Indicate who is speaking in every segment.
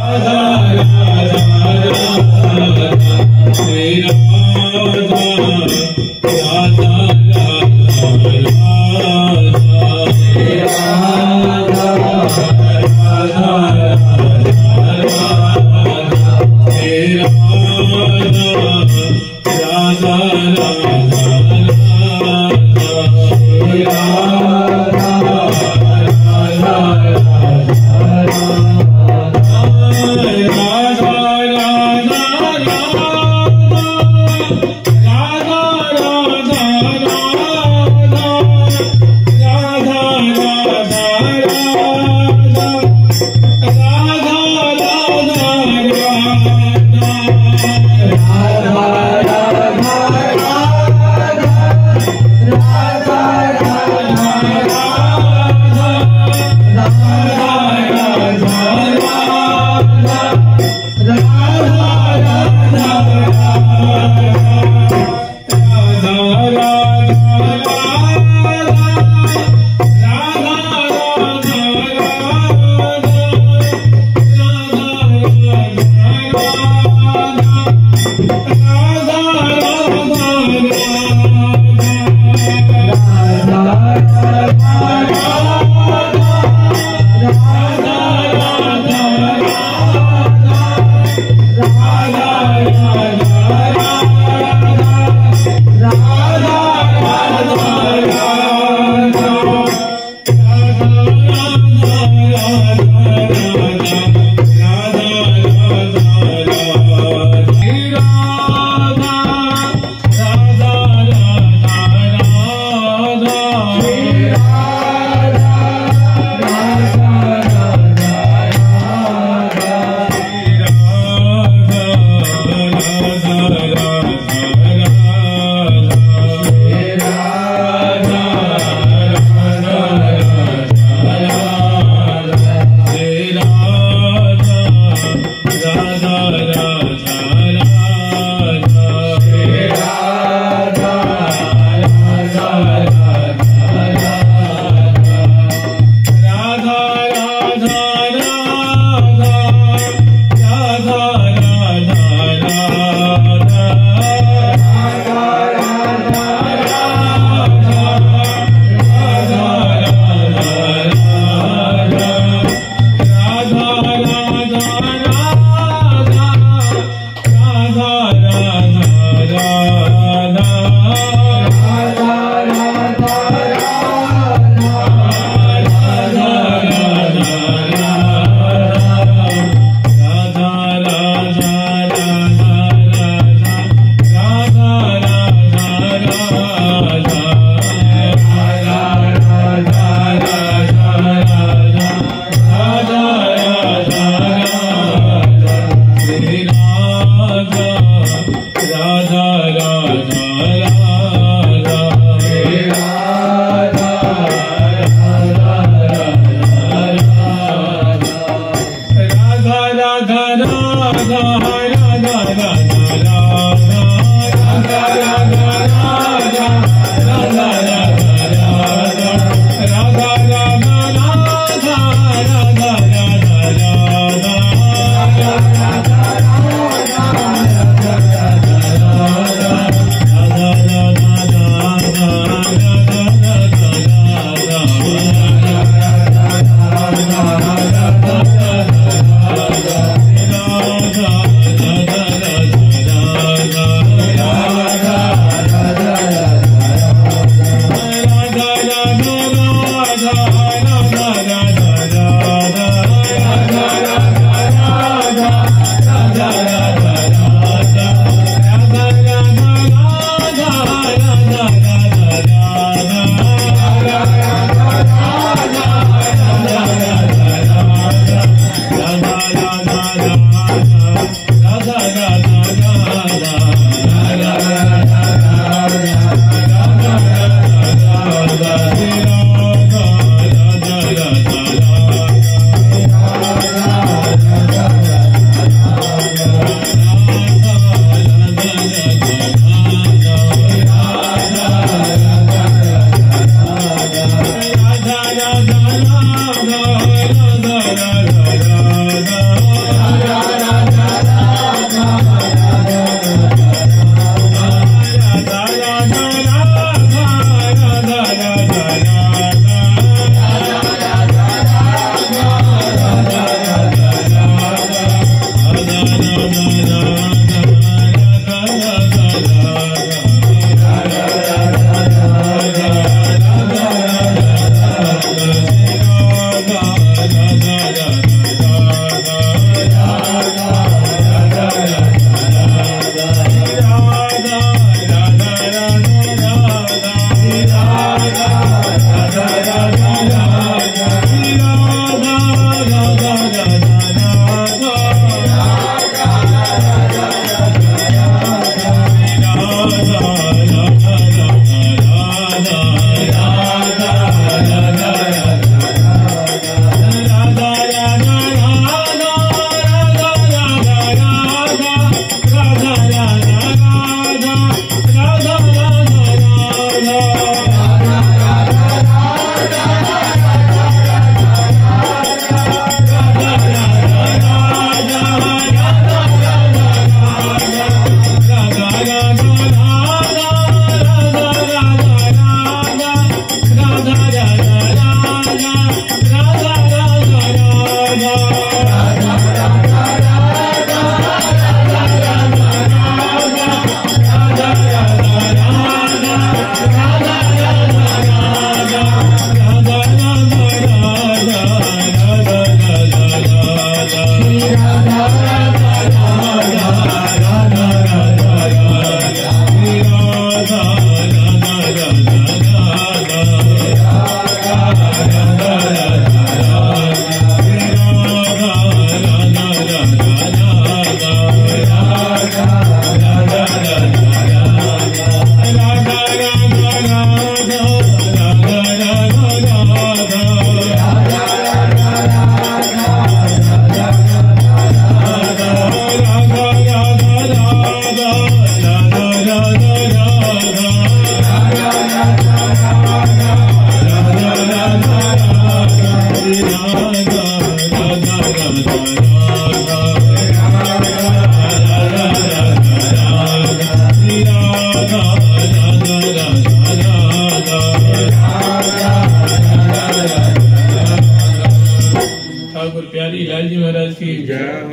Speaker 1: राधा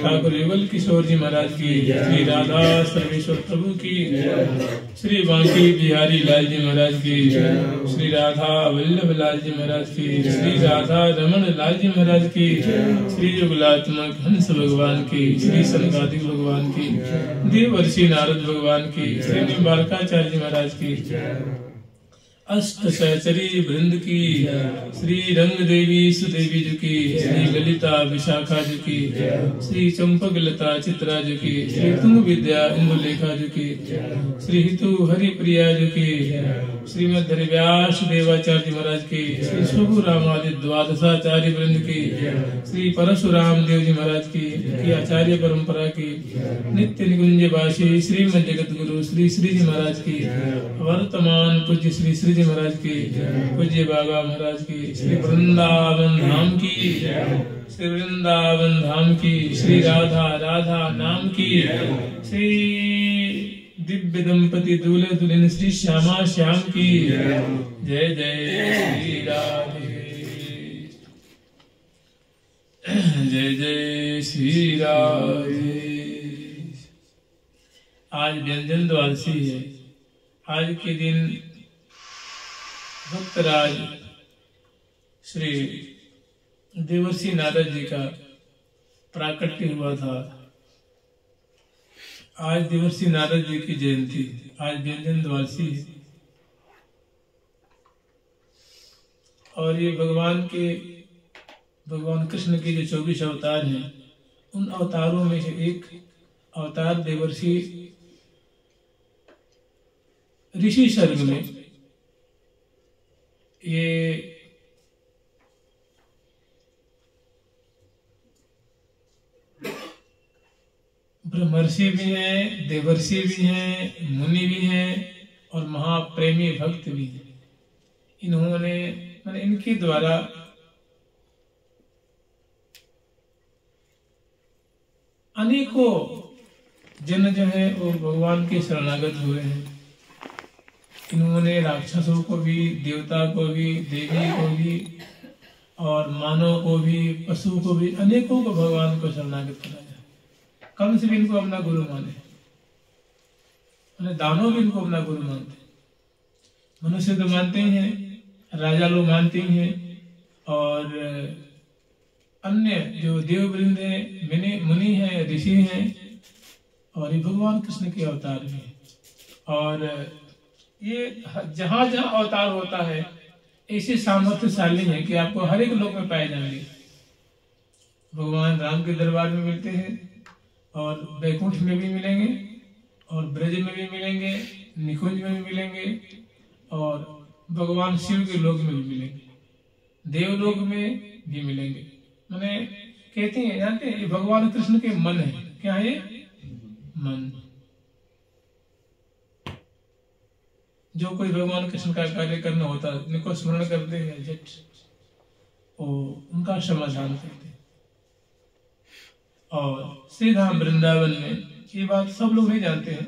Speaker 1: ठाकुर युगल किशोर जी महाराज की, श्री राधा सर्वेश्वर प्रभु की, श्री बांकी बिहारी लाल जी महाराज की, श्री राधा वल्लभ लाल जी महाराज की, श्री राधा रमन लाल जी महाराज की, श्री युगलात्मक हंस भगवान की, श्री सनकादिक भगवान की, देवर्षि नारद भगवान की, श्री निम्बारकाचार्य जी महाराज की, अष्ट सहचरी वृंद की, श्री रंग देवी सुदेवी जी की, श्री ललिता विशाखा जी की, श्री चंपक लता चित्रा जी की, श्री तुंग विद्या इंदुलेखा जी की, श्री हितु हरिप्रिया जी की, श्रीमद व्यास देवाचार्य महाराज की, श्री शुभु रामादि द्वादशाचार्य वृंद की, श्री परशुराम देव जी महाराज की आचार्य परंपरा की, नित्य निकुंज वासी श्रीमद जगत गुरु श्री श्री जी महाराज की, वर्तमान पूज्य श्री श्री जी महाराज की, पूज्य बाबा महाराज की, श्री वृंदावन धाम की, श्री वृंदावन धाम की, श्री राधा राधा नाम की, श्री दिव्य दंपति दूल्हे दुल्हन श्री श्यामा श्याम की, जय जय श्री राधे, जय जय श्री राधे। आज व्यंजन द्वादशी है। आज के दिन भक्तराज श्री देवर्षि नारद जी का प्राकट्य हुआ था। आज देवर्षि नारद जी की जयंती, आज व्यंजन द्वादशी है। और ये भगवान कृष्ण के जो 24 अवतार हैं, उन अवतारों में से एक अवतार देवर्षि ऋषि सर्ग में ये ब्रह्मर्षि भी हैं, देवर्षि भी हैं, मुनि भी हैं और महाप्रेमी भक्त भी हैं। इन्होंने मैंने इनके द्वारा अनेकों जन जो है वो भगवान के शरणागत हुए हैं। इन्होंने राक्षसों को भी, देवता को भी, देवी को भी और मानव को भी, पशु को भी, अनेकों को भगवान को शरणागत कराया। कंस भी इनको अपना गुरु माने, दानव भी इनको अपना गुरु मानते। मनुष्य तो मानते ही हैं, राजा लोग मानते ही हैं, और अन्य जो देववृंद है, मुनि हैं, ऋषि हैं, और ये भगवान कृष्ण के अवतार भी हैं। और ये जहां जहां अवतार होता है ऐसे सामर्थ्यशाली हैं कि आपको हर एक लोक में पाए जाएंगे। भगवान राम के दरबार में मिलते हैं, और वैकुंठ में भी मिलेंगे, और ब्रज में भी मिलेंगे, निकुंज में भी मिलेंगे, और भगवान शिव के लोक में भी मिलेंगे, देवलोक में भी मिलेंगे। मैंने कहते हैं, जानते हैं, ये भगवान कृष्ण के मन है। क्या है? मन। जो कोई भगवान कृष्ण का कार्य करना होता है, उनको स्मरण करते हैं, झट उनका समाधान करते हैं। और श्री धाम वृंदावन में ये बात सब लोग नहीं जानते हैं,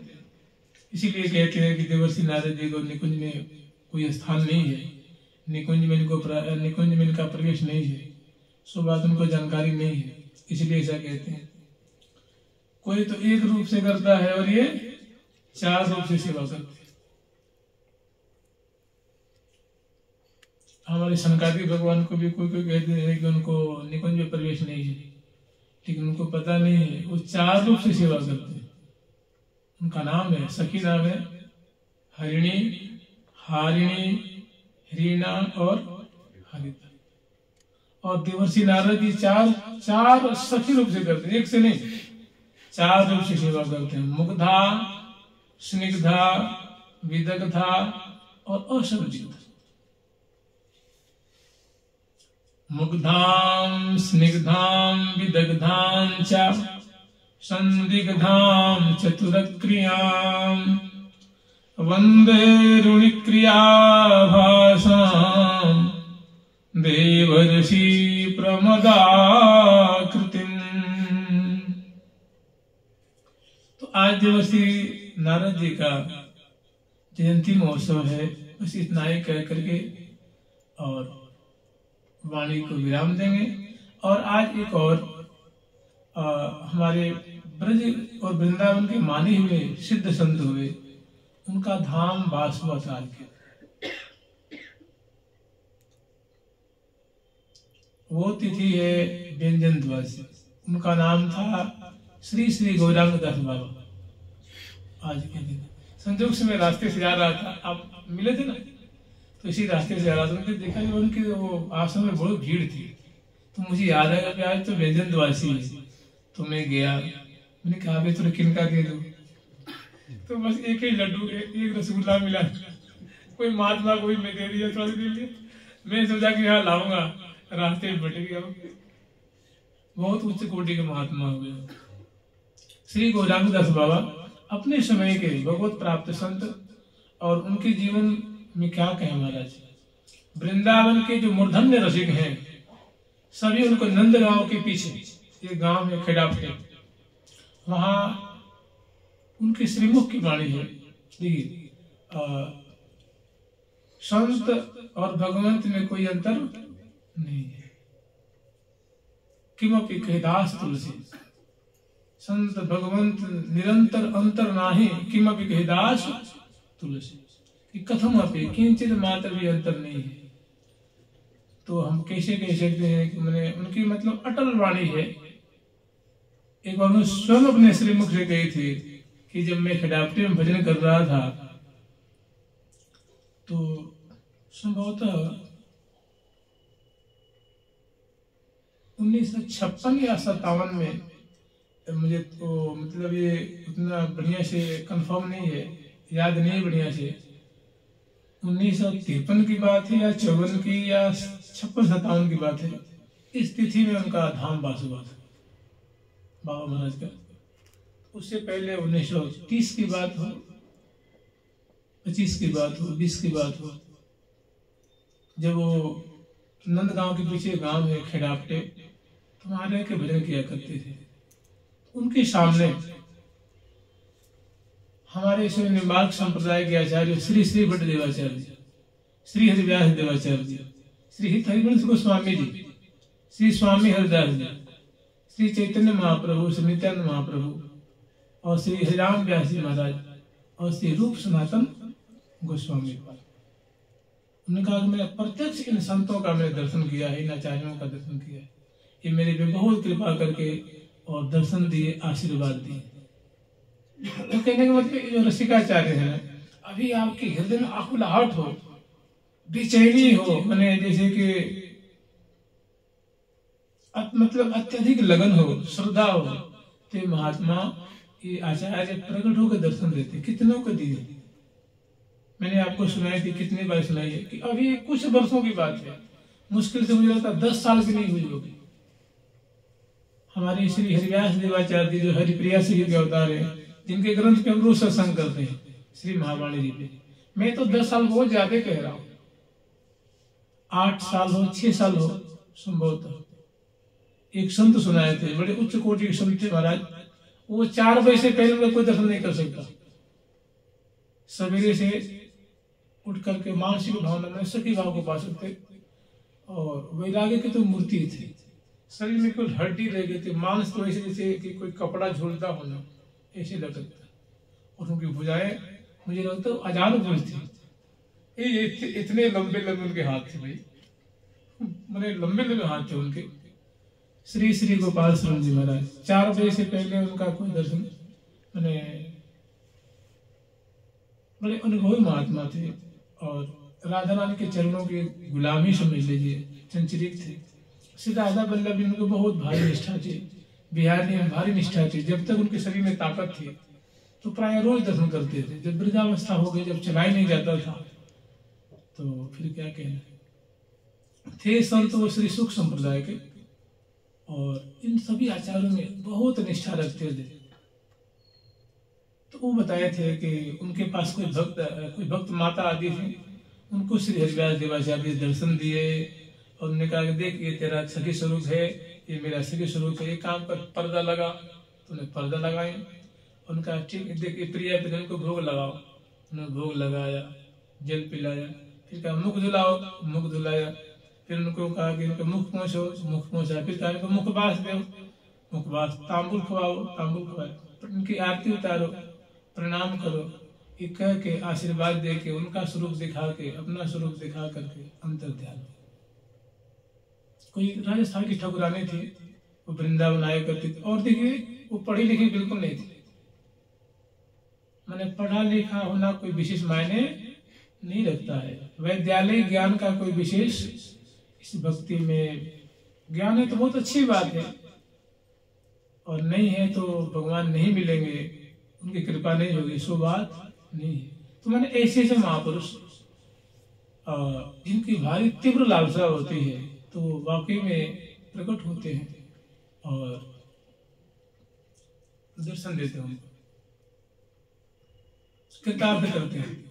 Speaker 1: इसीलिए कहते हैं कि देवर्षि नारद जी को निकुंज में कोई स्थान नहीं है, निकुंज में इनका प्रवेश नहीं है, सो बात उनको जानकारी नहीं है, इसलिए ऐसा कहते हैं। कोई तो एक रूप से करता है और ये 4 रूप से सेवा करते हैं। हमारे शंकराचार्य भगवान को भी कोई कहते हैं कि उनको निकुंज में प्रवेश नहीं है, लेकिन उनको पता नहीं है, वो 4 रूप से सेवा करते हैं। उनका नाम है, सखी नाम है हरिणी, हारिणी, हीना और हरिता। और देवर्षि नारद जी 4 सखी रूप से करते हैं, एक से नहीं, 4 रूप से सेवा करते हैं। मुग्धा, स्निग्धा, विदग्धा और अशब्दिग्धा। मुग्धां स्निग्धां विदग्धां च संदिग्धां चतुरक्रियां वंदे ऋणिक्रिया भासां देवर्षि प्रमदाकृतिम्। तो आज देवर्षि नारद जी का जयंती महोत्सव है, बस इतना ही कह करके और वाणी को विराम देंगे। और आज एक और हमारे ब्रज और वृंदावन के माने हुए सिद्ध संत हुए, उनका धाम वास हुआ था आज के। वो तिथि है व्यंजन द्वादशी। उनका नाम था श्री श्री गौरांग दास बाबा। आज के दिन संजोग से मैं रास्ते से जा रहा था, आप मिले थे ना, तो इसी रास्ते से जा रहा था, मुझे देखा कि उनकी वो आश्रम में बहुत भीड़ थी, तो मुझे याद आया कि आज तो व्यंजन द्वादशी है। तो मैं गया, मैंने कहा भाई थोड़ा किनका दे दो, तो बस एक ही लड्डू, एक रसगुल्ला मिला, कोई महात्मा कोई मैं दे दिया, थोड़ा दे दिया। मैं सोचा कि यहाँ लाऊंगा, रास्ते में भटक गया। बहुत उच्च कोटि के महात्मा हो गए। श्री गौरांग दास बाबा अपने समय के भगवत प्राप्त संत, और उनके जीवन में क्या कहें महाराज। वृंदावन के जो मूर्धन्य रसिक हैं, सभी उनको नंदगांव के पीछे एक गांव में खेड़ापटे, वहां उनके श्रीमुख की वाणी है। देखिए, संत और भगवंत में कोई अंतर नहीं है। किमपि कहिदास तुलसी, संत भगवंत निरंतर अंतर नाही, किमपि कहिदास तुलसी, कथम अपि किंचित मात्र भी अंतर नहीं है। तो हम कैसे कह सकते हैं कि मैंने उनकी मतलब अटल वाणी है। एक बार उन्होंने स्वयं अपने श्रीमुख से कही थी कि जब मैं खेड़ापटे में भजन कर रहा था, तो संभवतः 1956 या 57 में, मुझे तो मतलब ये उतना बढ़िया से कंफर्म नहीं है, याद नहीं बढ़िया से, 1953 की बात है या 54 की या 56-57 की बात है। इस तिथि में उनका धाम वास हुआ था बाबा महाराज का। उससे पहले 1930 की बात हो, 25 की बात हो, 20 की बात हो, जब वो नंदगांव के पीछे गांव है खेड़ापटे, तो वहां रह के भजन किया करते थे। उनके सामने हमारे इसमें निम्बार्क संप्रदाय के आचार्य श्री श्री भट्ट देवाचार्य जी, श्री हरिव्यास देवाचार्य जी, श्री हित हरिवंश गोस्वामी जी, श्री स्वामी हरिदास जी, श्री चैतन्य महाप्रभु, श्री नित्यानंद महाप्रभु और श्री हरिराम व्यास जी महाराज और श्री रूप सनातन गोस्वामी पाद। उन्होंने कहा कि मैंने प्रत्यक्ष इन संतों का मैंने दर्शन किया है, इन आचार्यों का दर्शन किया है, ये मेरे पे बहुत कृपा करके और दर्शन दिए, आशीर्वाद दिए। तो कहने का मतलब जो रसिकाचार्य है, अभी आपके हृदय में आकुलाहट हो, बेचैनी हो, मैंने जैसे कि मतलब अत्यधिक लगन हो, श्रद्धा हो, तो महात्मा ये आचार्य प्रकट होकर दर्शन देते। कितनों को दिए, मैंने आपको सुनाई थी, कितनी बार सुनाई है कि अभी कुछ वर्षों की बात है, मुश्किल से मुझे लगता 10 साल की नहीं हुई होगी। हमारे श्री हरिव्यास देवाचार्य जी जो हरिप्रिया श्री के अवतार है, जिनके ग्रंथ पे हम रोज सत्संग करते हैं, श्री महावाणी जी पे, मैं तो 10 साल बहुत ज्यादा कह रहा हूं, 8 साल हो, 6 साल हो संभवतः। एक संत सुनाए थे, बड़े उच्च कोटि के संत थे महाराज, वो 4 बजे से पहले उनका कोई दर्शन नहीं कर सकता। सवेरे से उठ करके मानसिक भावना में सखी भाव को पा सकते, और वैराग्य की तो मूर्ति थी, शरीर में कुछ हड्डी रह गई थी, मांस तो ऐसे जैसे कि कोई कपड़ा झूलता होना ऐसे लगता, और उनकी भुजाएं मुझे लगता है अजान भुज थी। ये इतने लंबे लंबे उनके हाथ थे भाई, मैंने लंबे लंबे हाथ थे उनके। श्री श्री गोपाल शरण जी महाराज 4 बजे से पहले उनका कोई दर्शन, मैंने बड़े अनुभवी महात्मा थे, और राधा रानी के चरणों की गुलामी समझ लीजिए, चंचलित थे। श्री राधा वल्लभ जी उनको बहुत भारी निष्ठा थी, बिहारी में भारी निष्ठा थी। जब तक उनके शरीर में ताकत थी तो प्राय रोज दर्शन करते थे। जब वृद्धावस्था हो गई, जब चला ही नहीं जाता था, तो फिर क्या कहना। थे संत वो श्री सुख संप्रदाय के, और इन सभी आचार्यों में बहुत निष्ठा रखते थे। तो वो बताए थे कि उनके पास कोई भक्त माता आदि थी, उनको श्री हरिव्यास देवाचार्य दर्शन दिए, और उन्होंने कहा कि देख ये तेरा सखी स्वरूप है, ये मेरा सखी स्वरूप है, ये काम पर पर्दा लगा, तो उन्हें पर्दा लगाए। उनका ठीक देखिए प्रिया पिता को भोग लगाओ, उन्होंने भोग लगाया, जल पिलाया, फिर कहा मुख धुलाओ, मुख धुलाया, फिर उनको कहा कि इनको मुख पहुंचो, मुख पहुंचा, फिर कहा इनको मुखबास दो, मुखबास, तांबुल खवाओ, तांबुल खवाओ, उनकी आरती उतारो, प्रणाम करो, ये कह के आशीर्वाद दे के उनका स्वरूप दिखा के, अपना स्वरूप दिखा करके अंतर ध्यान। कोई राजस्थान की ठाकुरानी थी, वो वृंदावन आया करती थी, और देखिए वो पढ़ी लिखी बिल्कुल नहीं थी। मैंने पढ़ा लिखा होना कोई विशेष मायने नहीं रखता है, वैद्यालय ज्ञान का कोई विशेष इस भक्ति में ज्ञान है तो बहुत अच्छी बात है, और नहीं है तो भगवान नहीं मिलेंगे, उनकी कृपा नहीं होगी, सो बात नहीं है। तो मैंने ऐसे ऐसे महापुरुष जिनकी भारी तीव्र लालसा होती है, तो वाकई में प्रकट होते हैं और दर्शन देते हैं, कृतार्थ करते हैं।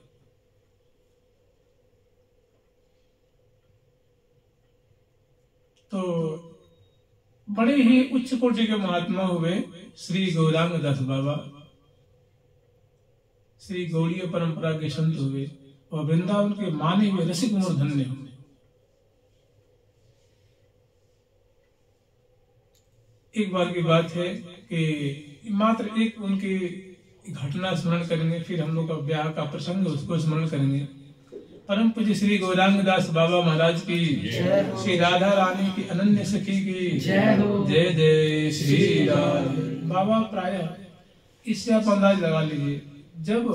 Speaker 1: तो बड़े ही उच्च कोटि के महात्मा हुए श्री गौरांग दास बाबा, श्री गौड़ीय परंपरा के संत हुए, और वृंदावन के माने हुए रसिक मूर्धन्य हुए। एक बार की बात है कि मात्र एक उनकी घटना स्मरण करेंगे, फिर हम लोग का ब्याह का प्रसंग उसको स्मरण करेंगे। परम पूज्य श्री गौरांग दास बाबा महाराज की, श्री राधा रानी की अनन्य सखी की जय जय श्री राधे। बाबा प्राय इससे आप अंदाज लगा लीजिए, जब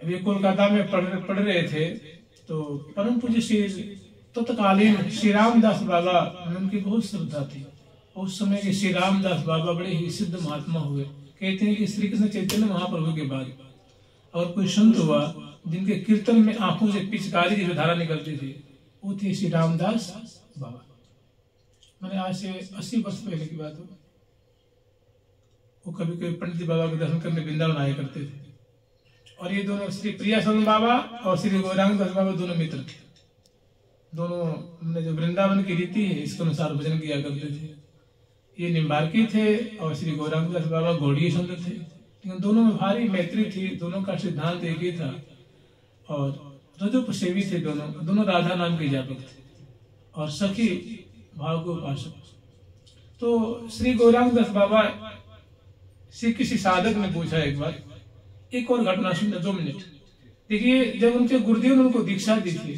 Speaker 1: वे कोलकाता में पढ़ रहे थे, तो परम पूज्य श्री तत्कालीन श्री रामदास बाबा में उनकी बहुत श्रद्धा थी। उस समय के श्री रामदास बाबा बड़े ही सिद्ध महात्मा हुए। कहते हैं कि श्री कृष्ण चैतन्य महाप्रभु के बाद और कोई संत हुआ जिनके कीर्तन में आंखों से पिचकारी की धारा निकलती थी, वो थे श्री रामदास बाबा। मैंने आज से 80 वर्ष पहले की बात हो, वो कभी कभी पंडित बाबा के दर्शन करने वृंदावन आया करते थे, और ये दोनों श्री प्रियासंद बाबा और श्री गौरांग दास बाबा दोनों मित्र थे। दोनों जो वृंदावन की रीति है इसके अनुसार भजन किया करते थे। ये निम्बार्की थे और श्री गौरांग दास बाबा गौड़ीय संत थे, लेकिन दोनों में भारी मैत्री थी। दोनों का सिद्धांत एक ही था, और रजोपसेवी थे दोनों राधा नाम के जापक थे और सखी भाव को उपासक। तो श्री गौरांग दास बाबा से किसी साधक ने पूछा एक बार, एक और घटना सुनने 2 मिनट। देखिए, जब उनके गुरुदेव ने उनको दीक्षा दी थी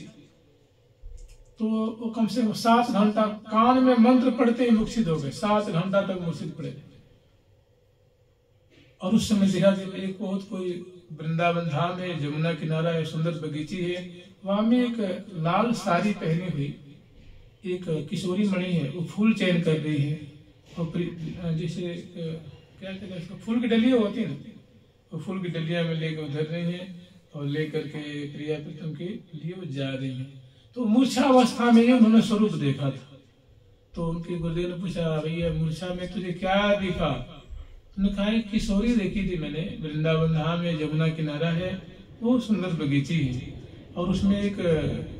Speaker 1: तो वो कम से कम 7 घंटा कान में मंत्र पढ़ते ही मूर्छित हो गए। 7 घंटा तक मूर्छित पड़े। और उस समय देखा कि एक बहुत कोई वृंदावन धाम है, जमुना किनारा है, सुंदर बगीची है, वहां में एक लाल साड़ी पहनी हुई एक किशोरी मणि है, वो फूल चयन कर रही है। और जैसे क्या कहते हैं इसको, फूल की डलिया होती है ना, वो फूल की डलिया में लेकर उधर रही है और लेकर के प्रिया प्रीतम के लिए वो जा रही है। तो मूर्छा अवस्था में ही उन्होंने स्वरूप देखा था। तो उनके गुरुदेव ने पूछा, भैया मूर्छा में तुझे क्या दिखा? उन्होंने कहा, एक किशोरी देखी थी मैंने, वृंदावन धाम में जमुना किनारा है, वो सुंदर बगीची है और उसमें एक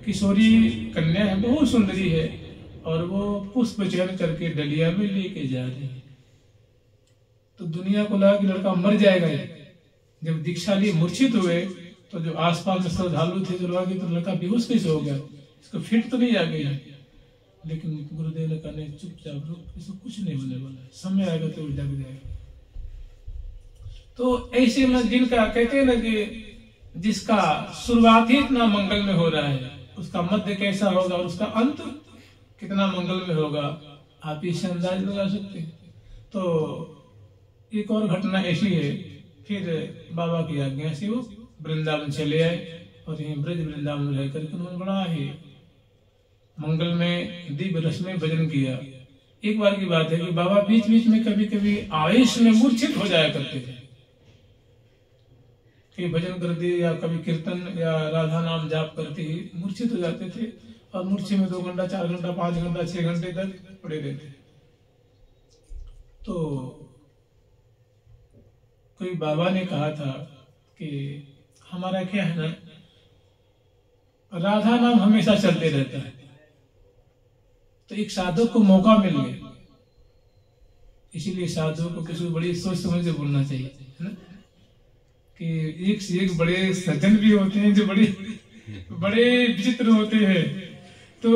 Speaker 1: किशोरी कन्या है, बहुत सुंदरी है, और वो पुष्प चयन करके डलिया में लेके जा रही है। तो दुनिया को लगा कि लड़का मर जाएगा। जब दीक्षा लिए मूर्छित हुए तो जो आसपास में श्रद्धालु थे, जो लगा कि तो लड़का बेहोश कैसे हो गया, इसको फिट तो नहीं आ गई है। लेकिन गुरुदेव ने कहा, नहीं चुपचाप रुक, इसको कुछ नहीं होने वाला, समय आएगा तो जग जाएगा। तो ऐसे में जिनका कहते हैं ना कि जिसका शुरुआत ही इतना मंगल में हो रहा है, उसका मध्य कैसा होगा और उसका अंत कितना मंगल में होगा, आप इसे अंदाज लगा सकते हैं। तो एक और घटना ऐसी है, फिर बाबा की आज्ञा से वो वृंदावन चले आए और यहीं ब्रज वृंदावन में रहकर उन्होंने बड़ा ही मंगल में दिव्य रस में भजन किया। एक बार की बात है कि बाबा बीच बीच में कभी कभी आवेश में मूर्छित हो जाया करते थे, कि भजन करते या कभी कीर्तन या राधा नाम जाप करते ही मूर्छित हो जाते थे और मूर्छे में 2 घंटा 4 घंटा 5 घंटा 6 घंटे तक पड़े रहते। तो कोई बाबा ने कहा था कि हमारा क्या है ना, राधा नाम हमेशा चलते रहता है। तो एक साधु को मौका मिल गया, इसीलिए साधु को किसी बड़ी सोच समझ से बोलना चाहिए, है ना, कि एक से एक बड़े सज्जन भी होते हैं जो बड़े विचित्र होते हैं। तो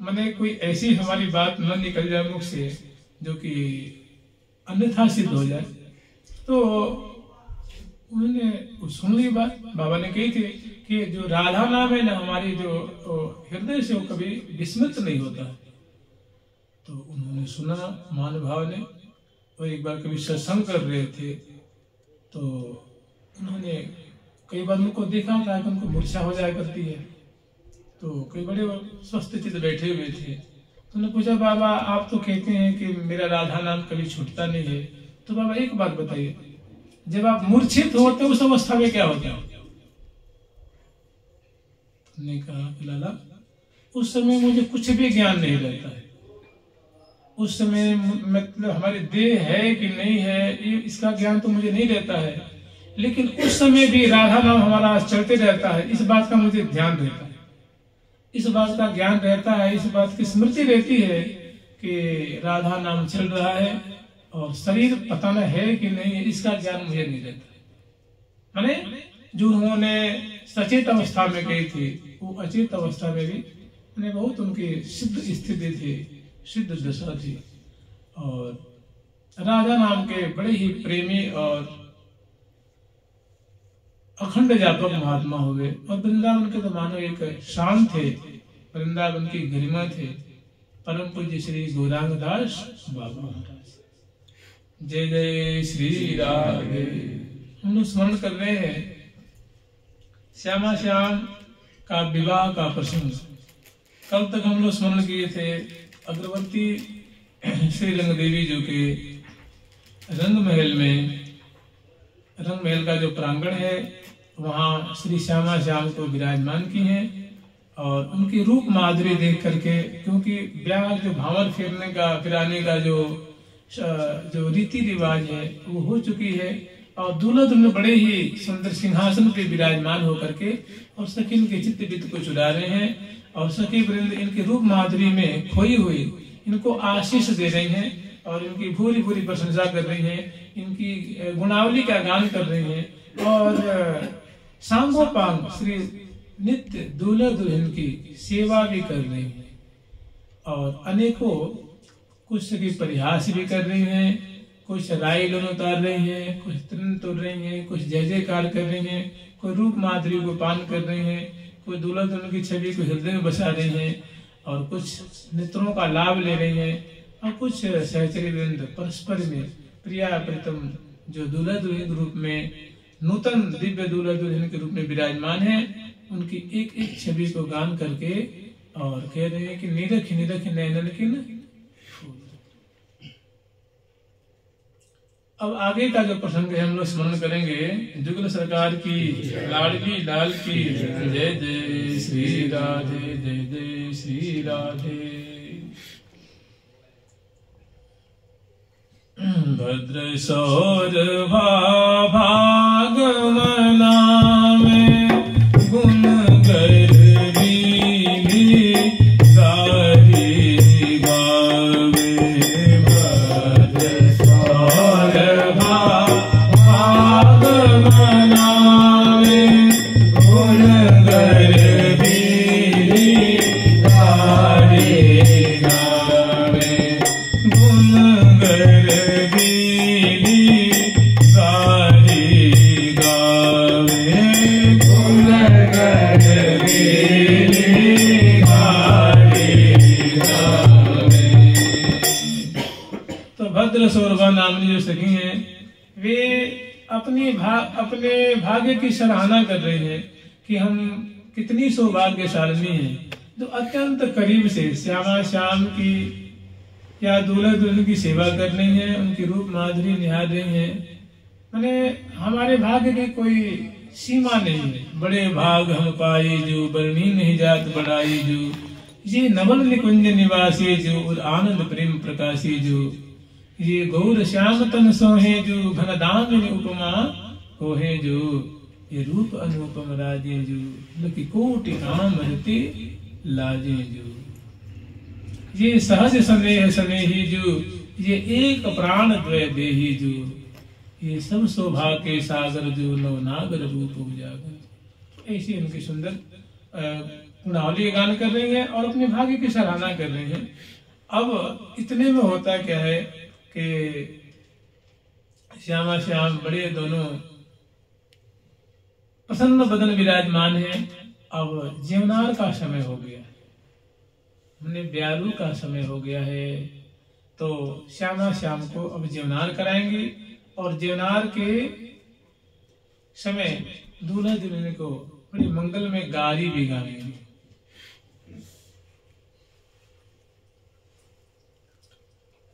Speaker 1: मैंने कोई ऐसी हमारी बात न निकल जाए मुख से जो कि अन्यथा सिद्ध हो जाए। तो उन्होंने सुन ली बात, बाबा ने कही थी कि जो राधा नाम है ना, हमारी जो हृदय से वो कभी विस्मृत नहीं होता। तो उन्होंने सुना महानुभाव ने, और एक बार कभी सत्संग कर रहे थे तो उन्होंने कई बार उनको देखा था कि उनको मूर्छा हो जाया करती है। तो कई बड़े स्वस्थ चित्त बैठे हुए थे, तो उन्होंने पूछा, बाबा आप तो कहते हैं कि मेरा राधा नाम कभी छूटता नहीं है, तो बाबा एक बात बताइए, जब आप मूर्छित होते उस अवस्था में क्या होता है? ने कहा, लाला उस समय मुझे कुछ भी ज्ञान नहीं रहता है। उस समय मतलब हमारी देह है कि नहीं है इसका ज्ञान तो मुझे नहीं रहता है, लेकिन उस समय भी राधा नाम हमारा चलते रहता है, इस बात का मुझे ध्यान रहता है, इस बात का ज्ञान रहता है, इस बात की स्मृति रहती है कि राधा नाम चल रहा है, और शरीर पता न है कि नहीं, इसका ज्ञान मुझे नहीं रहता। माने जो उन्होंने सचेत अवस्था में गई थी, वो अचेत अवस्था में भी मैंने बहुत उनकी सिद्ध स्थिति थी, सिद्ध दशा थी, और राधा नाम के बड़े ही प्रेमी और अखंड व्यापक महात्मा हुए। और वृंदावन के तो मानो एक शान थे, वृंदावन की गरिमा थे, परम पूज्य श्री गौरांग दास बाबा महाराज। जय जय श्री राधे। हम लोग स्मरण कर रहे हैं श्यामा श्याम का विवाह का प्रसंग। कल तक हम लोग स्मरण किए थे अग्रवर्ती श्री रंग देवी जो के रंग महल का जो प्रांगण है, वहाँ श्री श्यामा श्याम को विराजमान की हैं, और उनकी रूप माधुरी देख करके, क्योंकि ब्याह जो भावर फेरने का फिराने का जो रीति रिवाज है वो हो चुकी है, और दूल्हा दुल्हन बड़े ही सुंदर सिंहासन पे विराजमान होकर के और सखी के चित्त वित्त को चुरा रहे हैं, और सखी वृंद इनके रूप माधुरी में खोई हुई इनको आशीष दे रही हैं, और इनकी भूरी भूरी प्रशंसा कर रही हैं, इनकी गुणावली का गान कर रही हैं, और सांगोपांग श्री नित्य दूल्हा दुल्हन की सेवा भी कर रही हैं, और अनेकों कुछ की परिहास भी कर रही हैं, कुछ राई लोन उतार रही हैं, कुछ तृण तोड़ रही हैं, कुछ जय जयकार कर रही हैं, कोई रूप माधुरी को पान कर रही हैं, कोई दूल्हा दुल्हन की छवि को हृदय में बसा रही हैं, और कुछ नेत्रों का लाभ ले रही हैं, और कुछ सहचरी वृंद परस्पर में प्रिया प्रीतम जो दूल्हा दुल्हन के रूप में, नूतन दिव्य दूल्हा दुल्हन के रूप में विराजमान है, उनकी एक एक छवि को गान करके और कह रहे हैं कि निरख निरख नैनन किन। अब आगे का जो प्रसंग है हम लोग स्मरण करेंगे। जुगल सरकार की, लाडली लाल की, जय जय श्री राधे, जय जय श्री राधे। भद्र सौरभा भागमना में गुण गर्वी गाहे गावे। भद्र सौरभा भागमना में गुण गर्वी गाहे गावे। गुण गर्वी भद्र सौरभा नामनी जो सखी हैं, वे अपने भाग्य की सराहना कर रही हैं कि हम कितनी सौभाग्यशालिनी हैं, जो अत्यंत करीब से श्यामा श्याम की या दूल्हा दुल्हन की सेवा कर रही हैं, उनकी रूप माधुरी निहार रही हैं। माने हमारे भाग्य की कोई सीमा नहीं है। बड़े भाग हम पाए जो, बरनी नहीं जात बढ़ाई जो, ये नवल निकुंज निवासी जो, और आनंद प्रेम प्रकाशी जो, ये गौर श्याम तन सोहे जो, घन दामिनी उपमा होहे जो, ये रूप अनुपम राजे जो, लकी कोटि काम रहते लाजे जो, ये सहज स्नेह स्नेही जो, ये एक प्राण द्वय देही जो, ये सब शोभा के सागर जो, नव नागर रूप उजागर। ऐसी उनकी सुंदर गुणावली गान कर रही है और अपने भाग्य की सराहना कर रही है। अब इतने में होता क्या है कि श्यामा श्याम बड़े दोनों प्रसन्न बदन विराजमान है। अब जीवनार का समय हो गया, हमने ब्यालू का समय हो गया है, तो श्यामा श्याम को अब जीवनार कराएंगे और जीवनार के समय दूल्हा दुल्हन को बड़ी मंगल में गारी भी गाएंगे।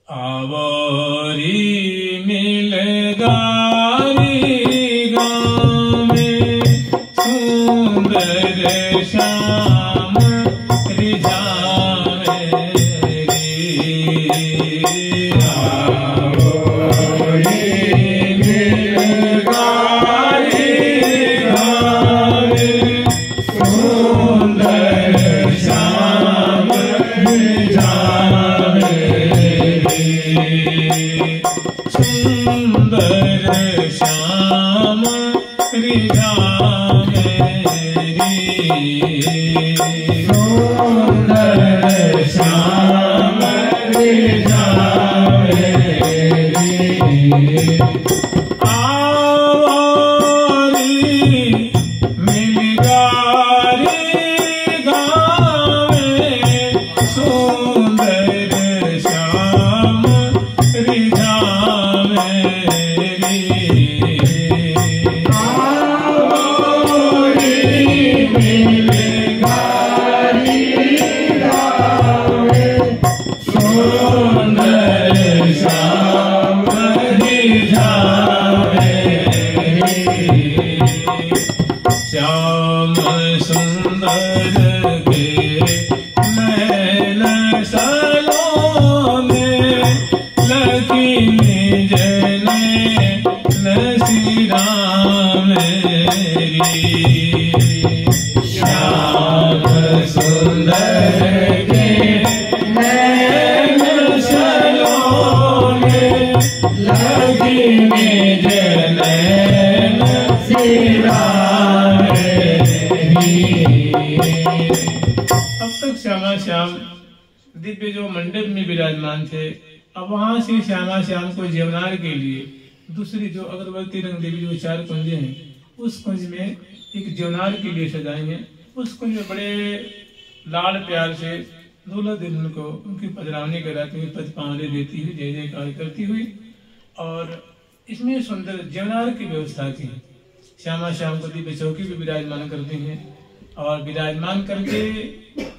Speaker 1: आवरी मिल गारी गावे, सुंदर श्याम रिझावे रे। आवरी मिल गारी गावे, सुंदर श्याम रिझावे। सुंदर श्याम रिझावे रे। सुंदर श्याम रिझावे रे। आवरी मिल गारी गावे, सुंदर श्याम रिझावे रे। आवरी मिल गारी गावे, सुंदर श्याम रिझावे रे। श्याम सुंदर के नैन सलोने, लकी निज नैन श्री राम रे। श्याम सुंदर के नैन सलोने, लकी निज नैन श्री राम रे। अब तक श्यामा श्याम दिव्य जो मंडप में विराजमान थे। अब वहां से श्यामा श्याम को जीवनार के लिए दूसरी जो अगरबत्ती रंग देवी जो 4 कुंजें हैं, उस कुंज में एक जीवनार के लिए सजाई है। उस कुंज में बड़े लाड़ प्यार से दूल्हा दुल्हन को उनकी पधरावनी कराती हुई, पद पावले देती हुई, जय जयकार करती हुई, और इसमें सुंदर जीवनार की व्यवस्था की। श्यामा श्याम को दिव्य चौकी भी विराजमान करते हैं, और विराजमान करके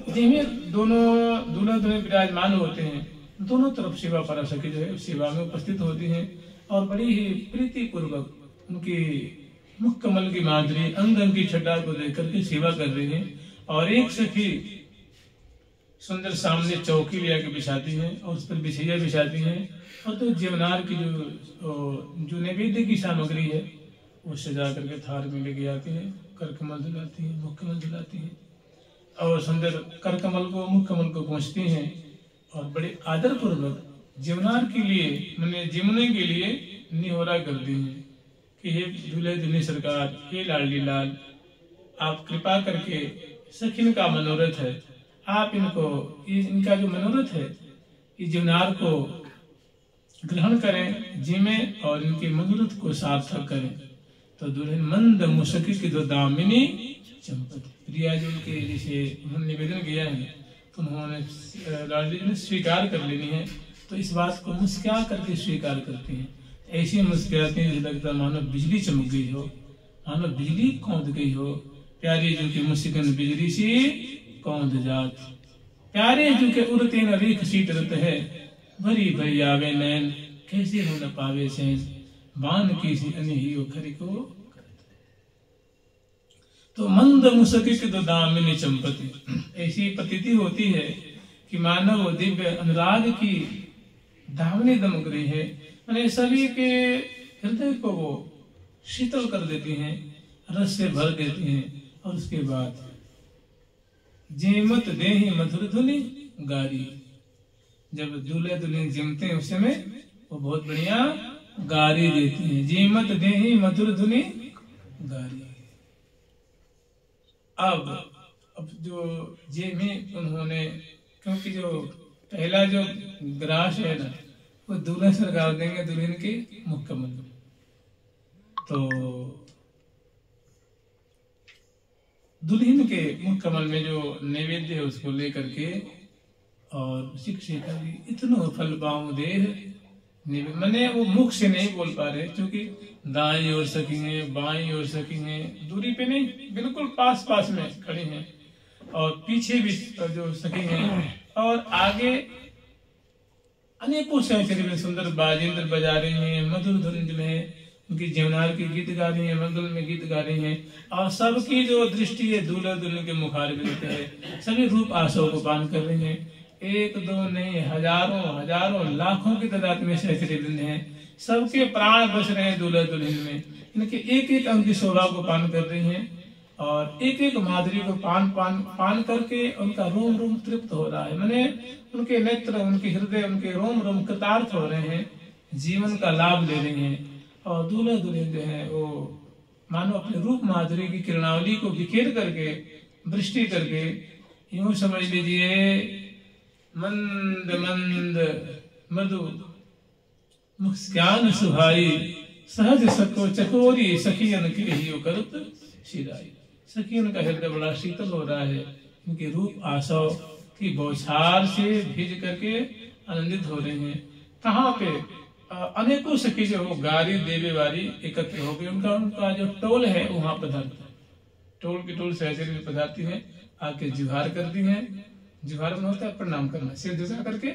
Speaker 1: जिसमें दोनों दूल्हा दुल्हन विराजमान होते हैं, दोनों तरफ सेवा पराशक्ति जो है सेवा में उपस्थित होती हैं, और बड़ी ही प्रीति पूर्वक उनकी मुख कमल की माधुरी अंग अंग की छटा को देख करके सेवा कर रही है। और एक सखी सुंदर सामने चौकी लिया के बिछाती है और उस पर बिछैया बिछाती है, और तो जीवनार की जो नैवेद्य की सामग्री है वो सजा करके थार में लेके आती है, कर कमल धुलाती है, मुख कमल धुलाती है, और सुंदर कर कमल को मुख कमल को पहुंचती हैं, और बड़े आदर पूर्वक जीवनार के लिए मैंने जीवने के लिए निहोरा करती हैं कि हे दूल्हे दुल्हन सरकार, हे लाडली लाल, आप कृपा करके सखिन का मनोरथ है, आप इनको इनका जो मनोरथ है इस जीवनार को ग्रहण करें, जिमें और इनके मनोरथ को सार्थक करें। तो दुल्हन मंद मुसकी की दो दामिनी चंपत प्रिया जो उनके जैसे उन्होंने निवेदन किया है, तो उन्होंने लाडली जी ने स्वीकार कर लेनी है। तो इस बात को मुस्कुरा करके स्वीकार करती हैं, ऐसी मुस्कुराती हैं लगता मानो बिजली चमक गई हो, मानो बिजली कौंध गई हो। प्यारे जो के मुस्कान बिजली सी कौंध जात, प्यारे जो के उड़ते न रेख सीट रत है, भरी भरी आवे नैन कैसे हो न पावे सैन, बान की सी अनही खरी को। तो मंद मुसकी के दो दामिनी चंपती, ऐसी प्रतीति होती है कि मानव दिव्य अनुराग की दामिनी दमक रही है, मैंने सभी के हृदय को वो शीतल कर देती हैं, रस से भर देती हैं। और उसके बाद जेमत देहि मधुर धुनी गारी, जब दूल्हे दुल्हन जमते हैं उस समय वो बहुत बढ़िया गारी देती हैं, जेमत देहि मधुर धुनी गारी। अब जो जे में उन्होंने, क्योंकि जो पहला जो ग्रास है ना वो दूल्हा सरकार देंगे दुल्हन के मुख कमल में, तो दुल्हन के मुख कमल में जो नैवेद्य है उसको लेकर के और शिक्षिका जी इतना फल पाऊं देह, मैंने वो मुख से नहीं बोल पा रहे क्योंकि दाएं ओर सखी हैं, बाएं ओर सखी हैं, दूरी पे नहीं बिल्कुल पास पास में खड़ी हैं, और पीछे भी जो सखी हैं, और आगे अनेकों सहचरी में सुंदर बाजेंद्र बजा रही हैं, मधुर धुन में उनकी जीवनार की गीत गा रही है, मंगल में गीत गा रही हैं, और सबकी जो दृष्टि है दूल्हा दुल्हन के मुखारबिंद है, सभी रूप आशाओं को पान कर रही हैं। एक दो नहीं हजारों हजारों लाखों की तादाद में सहचरी वृंद हैं, सबके प्राण बस रहे हैं दूल्हा दुल्हन में, इनके एक एक अंग की शोभा को पान कर रही हैं, और एक एक माधुरी को पान करके उनका रोम रोम तृप्त हो रहा है, मैंने उनके नेत्र, उनके हृदय, उनके रोम रोम कृतार्थ हो रहे हैं, जीवन का लाभ ले रहे हैं। और दूल्हा दुल्हन जो है वो मानो अपने रूप माधुरी की किरणावली को बिखेर करके वृष्टि करके, यूं समझ लीजिए मंद मंद मधु मुस्कान सुहाई, सहज सको चकोरी सखियन की रही करत शिराई। सखियन का हृदय बड़ा शीतल हो रहा है, उनके रूप आशाओं की बौछार से भीज करके आनंदित हो रहे हैं। कहाँ पे अनेकों सखी जो वो गारी देवे वारी एकत्र हो गई, उनका जो टोल है वहां पधारता है, टोल की टोल सहचरी पधारती है, आके जुहार करती है। जुहार में होता है प्रणाम करना, सिर झुका करके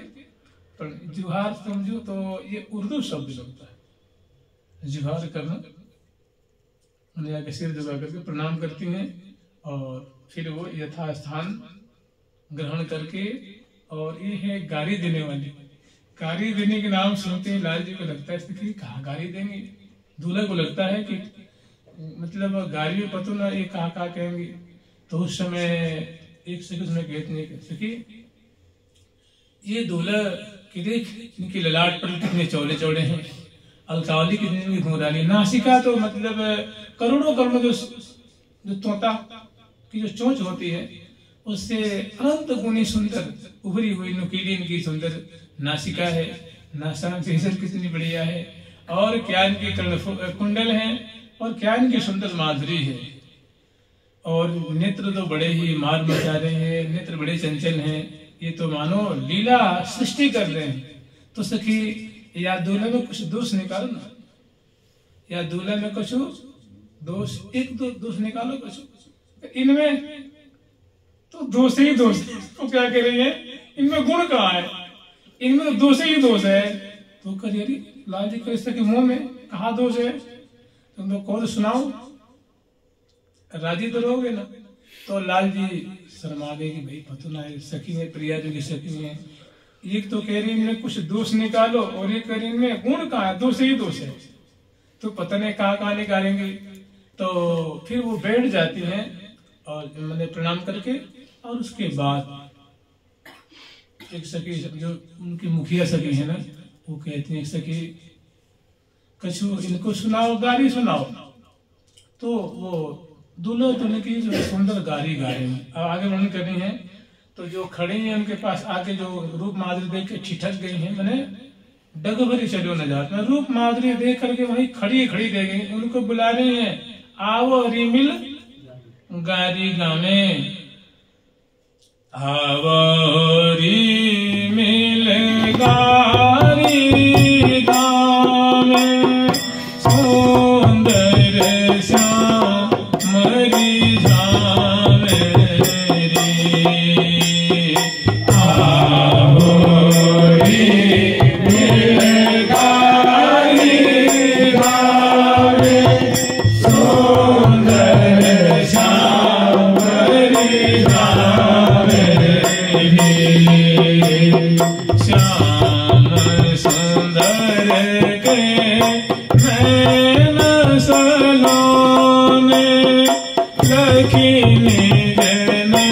Speaker 1: जुहार समझो तो ये उर्दू शब्द लगता है, जुहार करना, उन्हें आके सिर झुका करके प्रणाम करती हैं, और फिर वो यथास्थान ग्रहण करके, और ये है गारी देने वाली। गारी देने के नाम सुनते ही लाल जी को लगता है कि कहाँ गारी देंगे, दूल्हा को लगता है कि मतलब गारी में पतो ना ये कहाँ कहाँ कहेंगे। तो उस समय एक सेकंड में कहते नहीं कर सकी, ये दूल्हा की देख इनकी ललाट पर कितने चौड़े चौड़े हैं, अलकावली कितनी घुंघराली, नासिका तो मतलब करोड़ों करोड़ों जो तोता की जो चोंच होती है उससे अनंत गुणी सुंदर उभरी हुई नुकीली इनकी सुंदर नासिका है, नासा कितनी बढ़िया है, और क्या इनकी कुंडल है, और क्या इनकी सुंदर माधुरी है, और नेत्र तो बड़े ही मार मचा रहे हैं, नेत्र बड़े चंचल हैं, ये तो मानो लीला सृष्टि कर रहे हैं। तो सखी या दूल्हे में कुछ दोष निकालो ना, या दूल्हे में कुछ दोष, एक दो दोष निकालो कुछ। इनमें तो दोष ही दोष, तो क्या कह रही है, इनमें गुण कहाँ है, इनमें तो दोष ही दोष है। तो करिए लाल जी को के मुंह में कहा दोष है, तुम तो कौन सुनाओ, राजी तो रहोगे ना। तो लाल जी शर्मा गए कि भाई पतुना है, सखी है, प्रिया जी की सखी है, एक तो कह रही इनमें कुछ दोष निकालो, और एक कह रही इनमें गुण कहाँ है, दोष ही दोष है, तो पता नहीं कहाँ निकालेंगे। तो फिर वो बैठ जाती हैं और मैंने प्रणाम करके, और उसके बाद एक सखी जो उनकी मुखिया सखी है ना, वो कहती है एक सखी कछु इनको सुनाओ, गारी सुनाओ। तो वो दूल्हा दुल्हन की जो सुंदर गारी गा रहे हैं, अब आगे वर्णन करनी है। तो जो खड़ी हैं उनके पास आके जो रूप माधुरी देख के ठिठक गई हैं, मैंने डग भरी चलो न जात में, रूप माधुरी देख करके वही खड़ी खड़ी रह गई। उनको बुला रहे हैं, आओ रिमिल गारी गावे, आओ रिमिल गारी गावे, सुंदर श्याम मरी जावे रे, आओ रिमिल गारी गावे, सुंदर श्याम मरी जावे रे, श्याम सुंदर के नैन सलोने, लखीनी जने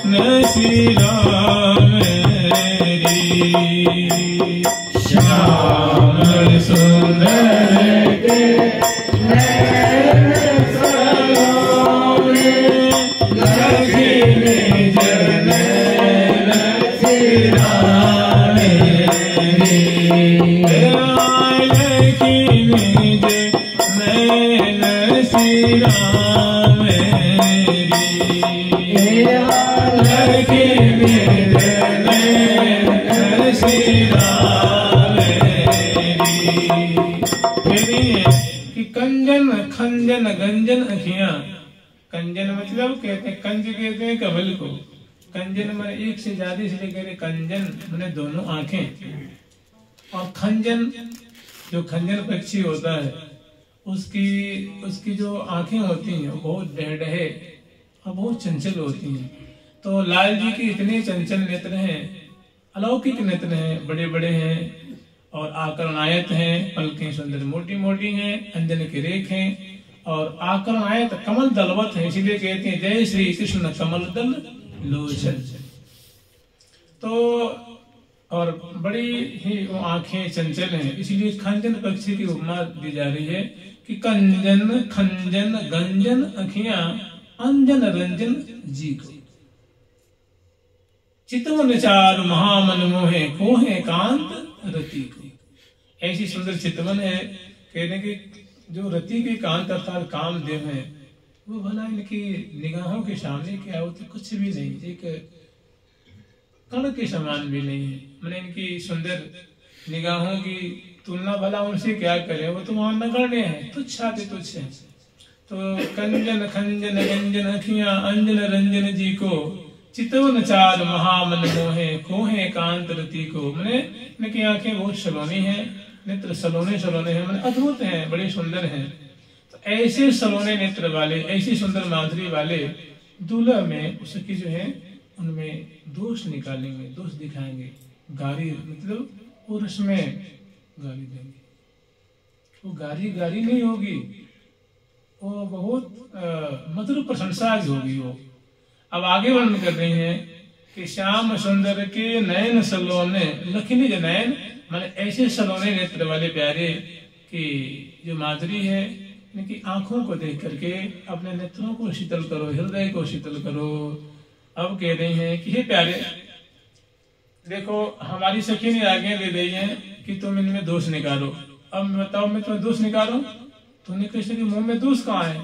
Speaker 1: नसीरा मेरी, श्याम सुंदर के नैन सलोने, लखीनी जने नसीरा मेरी, लखीनी जने नसीरा मेरी, लखीनी जने नसीरा मेरी। कि कंजन खंजन गंजन अखियां, कंजन मतलब कहते हैं, कंज कहते हैं कमल को, कंजन मैंने एक से ज्यादा इसलिए कह रहे, कंजन मैंने दोनों आंखें, और खंजन जो खंजन पक्षी होता है उसकी जो आंखें होती हैं वो बहुत डहे और बहुत चंचल होती हैं। तो लाल जी की इतने चंचल नेत्र हैं, अलौकिक नेत्र हैं, बड़े बड़े हैं, और आकर्णायत हैं, पलकें सुंदर मोटी मोटी हैं, अंजन के रेख हैं, और आकर्णायत कमल दलवत है, इसीलिए कहते हैं जय श्री कृष्ण कमल दल लोचन। तो और बड़ी ही वो आंखें चंचल हैं, इसलिए खंजन पक्षी की उपमा दी जा रही है कि कंजन खंजन गंजन अखियां, अंजन रंजन जी को, चितवन चार महामन मोहे, कोहे कांत रति को। ऐसी सुंदर चितवन है, कहने की जो रति की कांत अर्थात कामदेव है, वो भला इनकी निगाहों के सामने क्या होती, कुछ भी नहीं, एक कण के समान भी नहीं है। मैंने इनकी सुंदर निगाहों की तुलना भला उनसे क्या करें, वो तो वहां नगण्य है, तुच्छाते तुच्छ है। तो कंजन खंजन गंजन अखियां, अंजन रंजन जी को, चितवन चार महामन मोहे, कोहे कांत रति को। मैंने इनकी आंखें बहुत सलोनी हैं, नेत्र सलोने सलोने हैं, मैंने अद्भुत हैं, बड़े सुंदर हैं। तो ऐसे सलोने नेत्र वाले, ऐसी सुंदर माधुरी वाले दूल्हा में उसकी जो है उनमें दोष निकालेंगे, दोष दिखाएंगे, गारी मतलब वो रस्में गाली देंगे। वो गारी गारी नहीं होगी, वो बहुत मधुर प्रशंसा होगी वो। अब आगे वर्णन कर रही हैं कि श्याम सुंदर के नयन सलोने, लखीनी जो नयन माने ऐसे सलोने नेत्र वाले प्यारे कि जो माधुरी है, इनकी आंखों को देख करके अपने नेत्रों को शीतल करो, हृदय को शीतल करो, अब कह रही हैं कि हे प्यारे, देखो हमारी सखी ने आगे ले रही है कि तुम इनमें दोष निकालो। अब बताओ मैं तुम्हें दोष निकालूं? तूने कृष्ण के मुंह में दोष कहाँ है?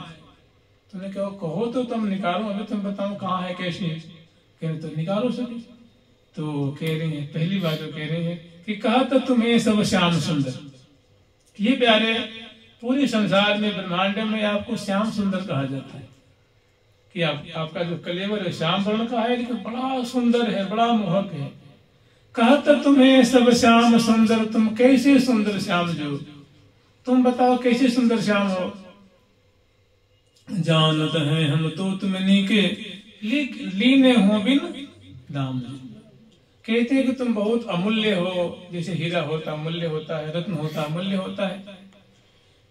Speaker 1: तूने कहो तो तुम निकालो, अभी तुम बताओ कहाँ है, कैसी है? कह रहे तो निकालो सखी। तो कह रही है, पहली बात तो कह रही है कि कहा तो तुम्हें सब श्याम सुंदर। ये प्यारे, पूरे संसार में ब्रह्मांड में आपको श्याम सुंदर कहा जाता है कि आपका जो कलेवर है श्याम वर्ण का है, लेकिन बड़ा सुंदर है, बड़ा मोहक है। कहा तो तुम्हें सब श्याम सुंदर, तुम कैसे सुंदर श्याम जो, तुम बताओ कैसे सुंदर श्याम हो। जानत है हम तो तुम नीके लीने हो बिन दाम। कहते हैं कि तुम बहुत अमूल्य हो, जैसे हीरा होता अमूल्य होता है, रत्न होता अमूल्य होता है।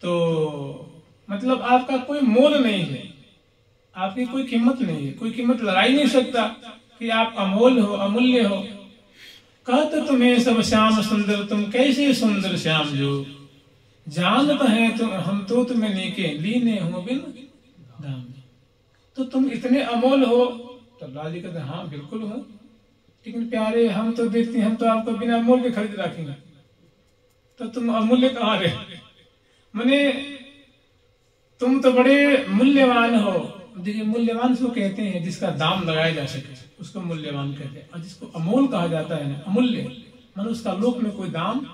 Speaker 1: तो मतलब आपका कोई मोल नहीं है, आपकी कोई कीमत नहीं है, कोई कीमत लगा ही नहीं सकता कि आप अमोल हो, अमूल्य हो। कहते तुम्हें सब श्याम सुंदर, तुम कैसे सुंदर श्याम जो। जानत है तुम हम तो तुम्हें नीके लीने हो बिन दाम। तो तुम इतने अमोल हो। तो लाल जी कहते हाँ बिल्कुल हो, लेकिन प्यारे हम तो देखते हैं, हम तो आपको बिना अमूल्य के खरीद रखेंगे, तो तुम अमूल्य कहाँ रहे? माने तुम तो बड़े मूल्यवान हो। देखिए मूल्यवान उसको कहते हैं जिसका दाम लगाया जा सके, उसको मूल्यवान कहते हैं। और जिसको अमोल कहा जाता है ना, अमूल्य, मानो उसका लोक में कोई दाम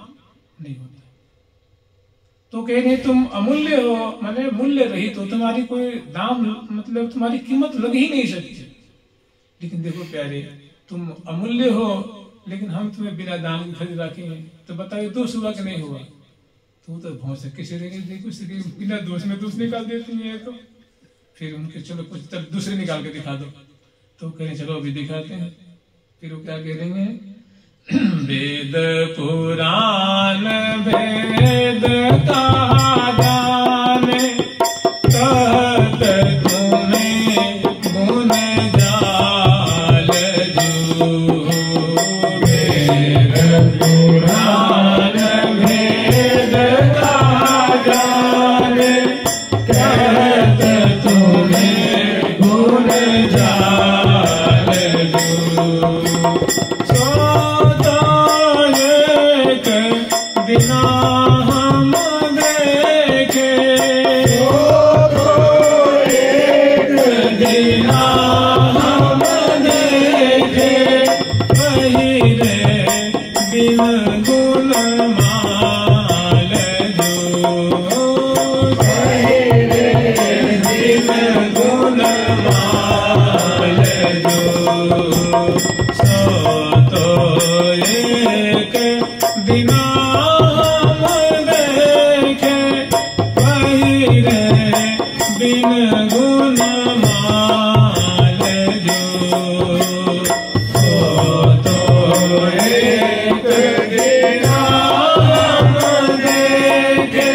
Speaker 1: नहीं होता। तो कह रहे तुम अमूल्य हो, माने मूल्य रहित हो, तुम्हारी कोई दाम मतलब तुम्हारी कीमत लग ही नहीं सकती। लेकिन देखो प्यारे, तुम अमूल्य हो, लेकिन हम तुम्हें बिना दाम के खरीद रखेंगे, तो बताइए दोष हुआ कि नहीं हुआ? तू तो बहुत से किसी देखो बिना दोष में दोष निकाल देती है। तो फिर उनके चलो कुछ दूसरे निकाल के दिखा दो। तो कहें चलो अभी दिखाते हैं। फिर वो क्या कह रही है? वेद पुराण वेद कहा जाने, कहत तुम्हें गुण जाल जो। वेद पुराण वेद कहा जाने, कहत तुम्हें गुण जाल जो। बिना हम देखे एक दिना हम देखे, वही रे बिन गुण माल जो। वही रे बिन गुण माल जो। सो तो एक बिना बिन गुण माल जो। तो एक बिना हम देखे,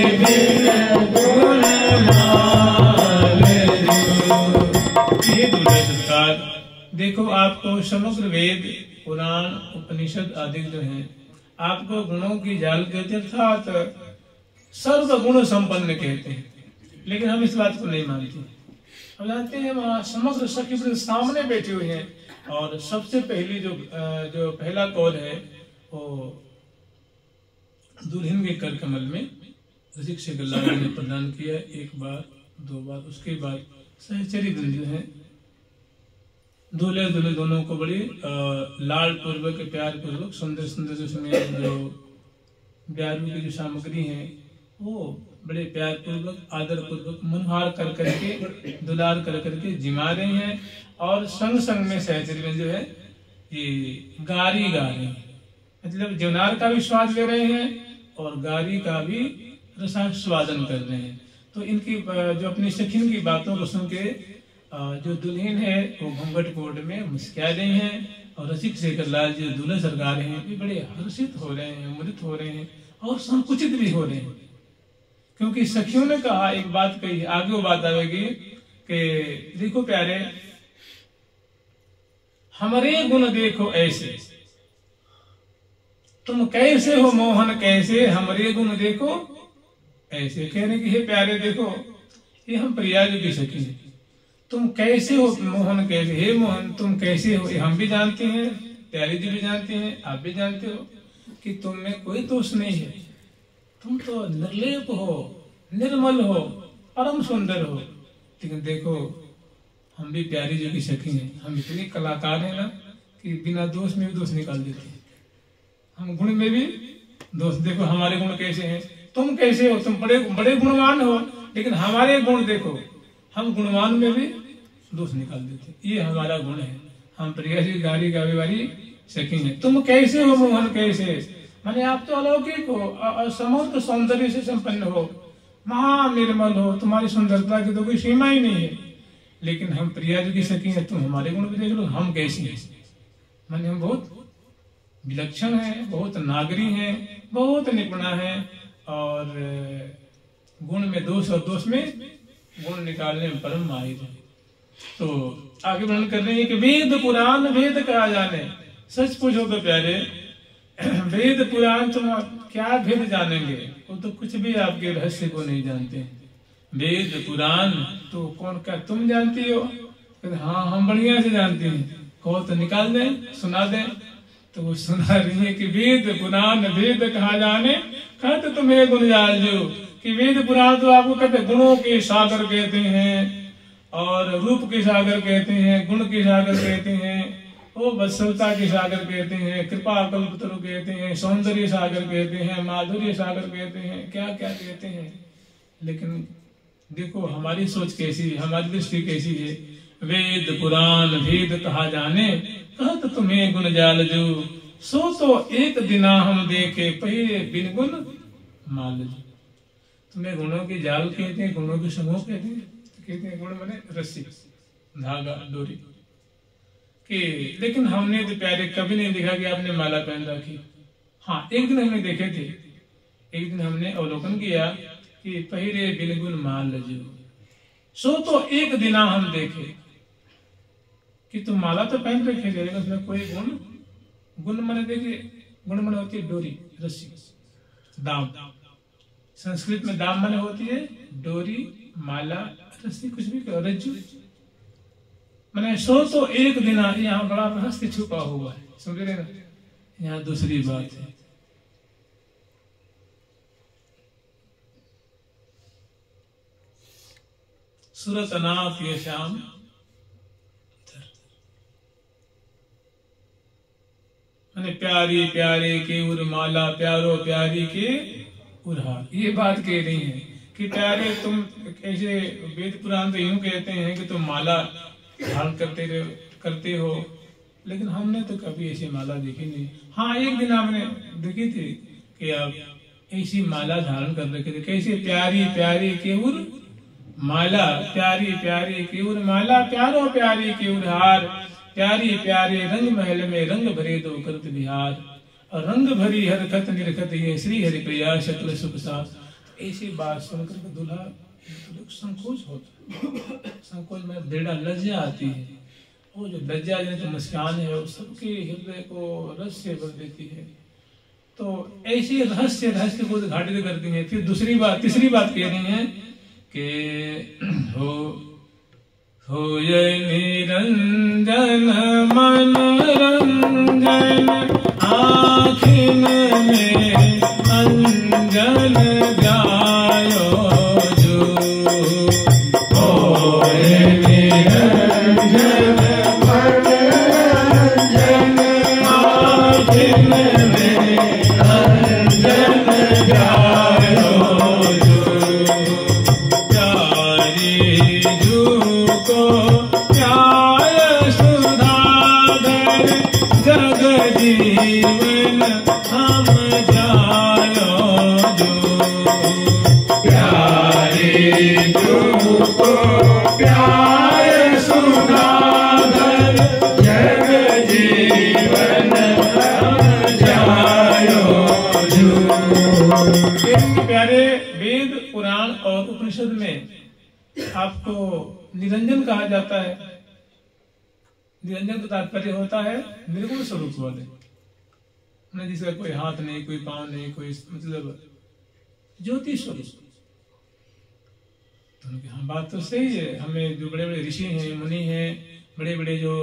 Speaker 1: बिन गुण माल जो। ये दूल्हा सरकार, देखो आपको समग्र वेद पुराण उपनिषद आदि जो है आपको गुणों की जाल कहते अर्थात सर्व गुण संपन्न कहते हैं, लेकिन हम इस बात को नहीं मानते। हम जानते हैं वहाँ समग्र सखी सामने बैठे हुए हैं। और सबसे पहली जो पहला कौल है वो दुल्हन के कर कमल में रसिक से गल्ला ने प्रदान किया, एक बार दो बार। उसके बाद सहचरी दिन जो है दूल्हे दूल्हे दोनों को बड़ी लाड़ पूर्वक प्यार पूर्वक सुंदर सुंदर उसमें जो ब्यारू की जो सामग्री है वो बड़े प्यार पूर्वक आदर पूर्वक मुनहार कर करके दुलार कर करके जिमा रहे हैं। और संग संग में सहचरी में जो है ये गारी गा रहे हैं, मतलब जौनार का भी स्वाद ले रहे हैं और गारी का भी रसास्वादन कर रहे हैं। तो इनकी जो अपनी सखिन की बातों को सुन के जो दुल्हन है वो घूंघट कोट में मुस्कुरा रही हैं। और रसिक शेखर लाल जी दूल्हे सरकार हैं भी बड़े हर्षित हो रहे हैं, मुदित हो रहे हैं और संकुचित भी हो रहे हैं, क्योंकि सखियों ने कहा एक बात कही, आगे वो बात आएगी कि देखो प्यारे हमारे गुण देखो ऐसे, तुम कैसे हो मोहन कैसे, हमारे गुण देखो ऐसे। कह रहे कि हे प्यारे देखो ये हम प्रयाग की सखी हैं, तुम कैसे हो मोहन, कैसे हे मोहन तुम कैसे हो, ये हम भी जानते हैं, प्यारी जी भी जानते हैं, आप भी जानते हो कि तुम में कोई दोष नहीं है। तुम तो निर्लेप हो, निर्मल हो, परम सुंदर हो। लेकिन देखो हम भी प्यारी जी की सखी हैं, हम इतने कलाकार हैं ना कि बिना दोष में भी दोष निकाल देते हैं। हम गुण में भी दोष, देखो हमारे गुण कैसे हैं, तुम कैसे हो, तुम बड़े बड़े गुणवान हो, लेकिन हमारे गुण देखो, हम गुणवान में भी दोष निकाल देते। ये हमारा गुण है, हम प्रियसी गाड़ी का व्यवहारी सखी हैं। तुम कैसे हो मोहन, कैसे माने आप तो अलौकिक हो, समस्त सौंदर्य से संपन्न हो, महानिर्मल हो, तुम्हारी सुंदरता की तो कोई सीमा ही नहीं है। लेकिन हम प्रिया जी की सखी हैं, तुम हमारे गुण भी देख लो, हम कैसे हैं, माने हम बहुत विलक्षण हैं, बहुत नागरी हैं, बहुत निपुणा हैं, और गुण में दोष और दोष में गुण निकालने में परम माहिर है। तो आगे वर्णन कर रहे हैं कि वेद पुराण वेद कहा जाने। सच पूछो तो प्यारे, वेद पुराण तुम क्या भेद जानेंगे, वो तो कुछ भी आपके रहस्य को नहीं जानते। वेद पुराण तो कौन क्या तुम जानती हो, हाँ हम बढ़िया से जानते हैं, कहो तो निकाल दें, सुना दें। तो वो सुना रही है कि वेद पुराण वेद कहा जाने, कहते तुम्हें गुणजाल जो, कि वेद पुराण तो आपको कहते गुणों के सागर कहते हैं, और रूप के सागर कहते हैं, गुण के सागर कहते हैं, वो वत्सलता के सागर कहते हैं, कृपा कल्पतरु कहते हैं, सौंदर्य सागर कहते हैं, माधुर्य सागर कहते हैं, क्या क्या कहते हैं। लेकिन देखो हमारी सोच कैसी है, हमारी दृष्टि कैसी है। वेद पुराण वेद कहा जाने, कहत तुम्हें गुण जाल जो, सो तो एक दिना हम देखे पहले बिन गुण माल जो। तुम्हें गुणों के जाल कहते हैं, गुणों के समूह कहते हैं गुण माने रस्सी, धागा, डोरी कि। लेकिन हमने तो प्यारे कभी नहीं देखा कि आपने माला पहन रखी। हाँ एक दिन हमने देखे थे, एक दिन हमने अवलोकन किया कि पहले बिन गुण माल जो, सो तो एक दिना हम देखे कि तुम माला तो पहन रखे थे, लेकिन उसमें कोई गुण, गुण माने देखिए, गुण माने होती है डोरी, रस्सी, दाम। संस्कृत में दाम माने होती है डोरी, माला, रस्सी, कुछ भी कहो, रज्जु माने। सो तो एक दिन, यहाँ बड़ा रहस्य छुपा हुआ है, समझ रहे ना। यहाँ दूसरी बात है, सूरत अनाथ ये श्याम, माने प्यारी प्यारे के उर माला, प्यारो प्यारी के उरहार। ये बात कह रही है कि प्यारे तुम ऐसे, वेद पुराण तो यूं कहते हैं कि तुम माला धारण करते हो, लेकिन हमने तो कभी ऐसी माला देखी नहीं। हाँ एक दिन हमने देखी थी कि आप ऐसी माला धारण कर रखे थे, कैसे प्यारी प्यारी केवुर माला, प्यारी प्यारी केवुर माला, प्यारो प्यारी केवुर हार, प्यारी प्यारे रंग महल में रंग भरे दो करत बिहार, और रंग भरी हरकत निरखत ये श्री हरि प्रिया शकल सुख साथ। ऐसी बात सुनकर दूल्हा संकोच होता, संकोच में दृढ़ लज्जा आती है। वो जो लज्जा जनित मुस्कान है वो सबके हृदय को रस से भर देती है। तो ऐसे रहस्य को उद्घाटित करती है। फिर दूसरी बात, तीसरी बात कह रही है कि हो ये निरंजन मन रंजन, आँखिन में अंजन जायो जो, हो ये निरंजन मन रंजन, आँखिन में अंजन जायो जो, प्यारी जू को प्यार सुधागर, जग जीवन हम जायो जो, प्यारी जू को प्यार सुधागर, जग जीवन हम जायो जो। प्यारे वेद पुराण और उपनिषद में आपको निरंजन कहा जाता है। निरंजन का तात्पर्य होता है निर्गुण स्वरूप वाले, जिसका कोई हाथ नहीं, कोई पांव नहीं, कोई मतलब ज्योति स्वरूप। तो उनकी हाँ बात तो सही है, हमें जो बड़े बड़े ऋषि हैं, मुनि हैं, बड़े बड़े जो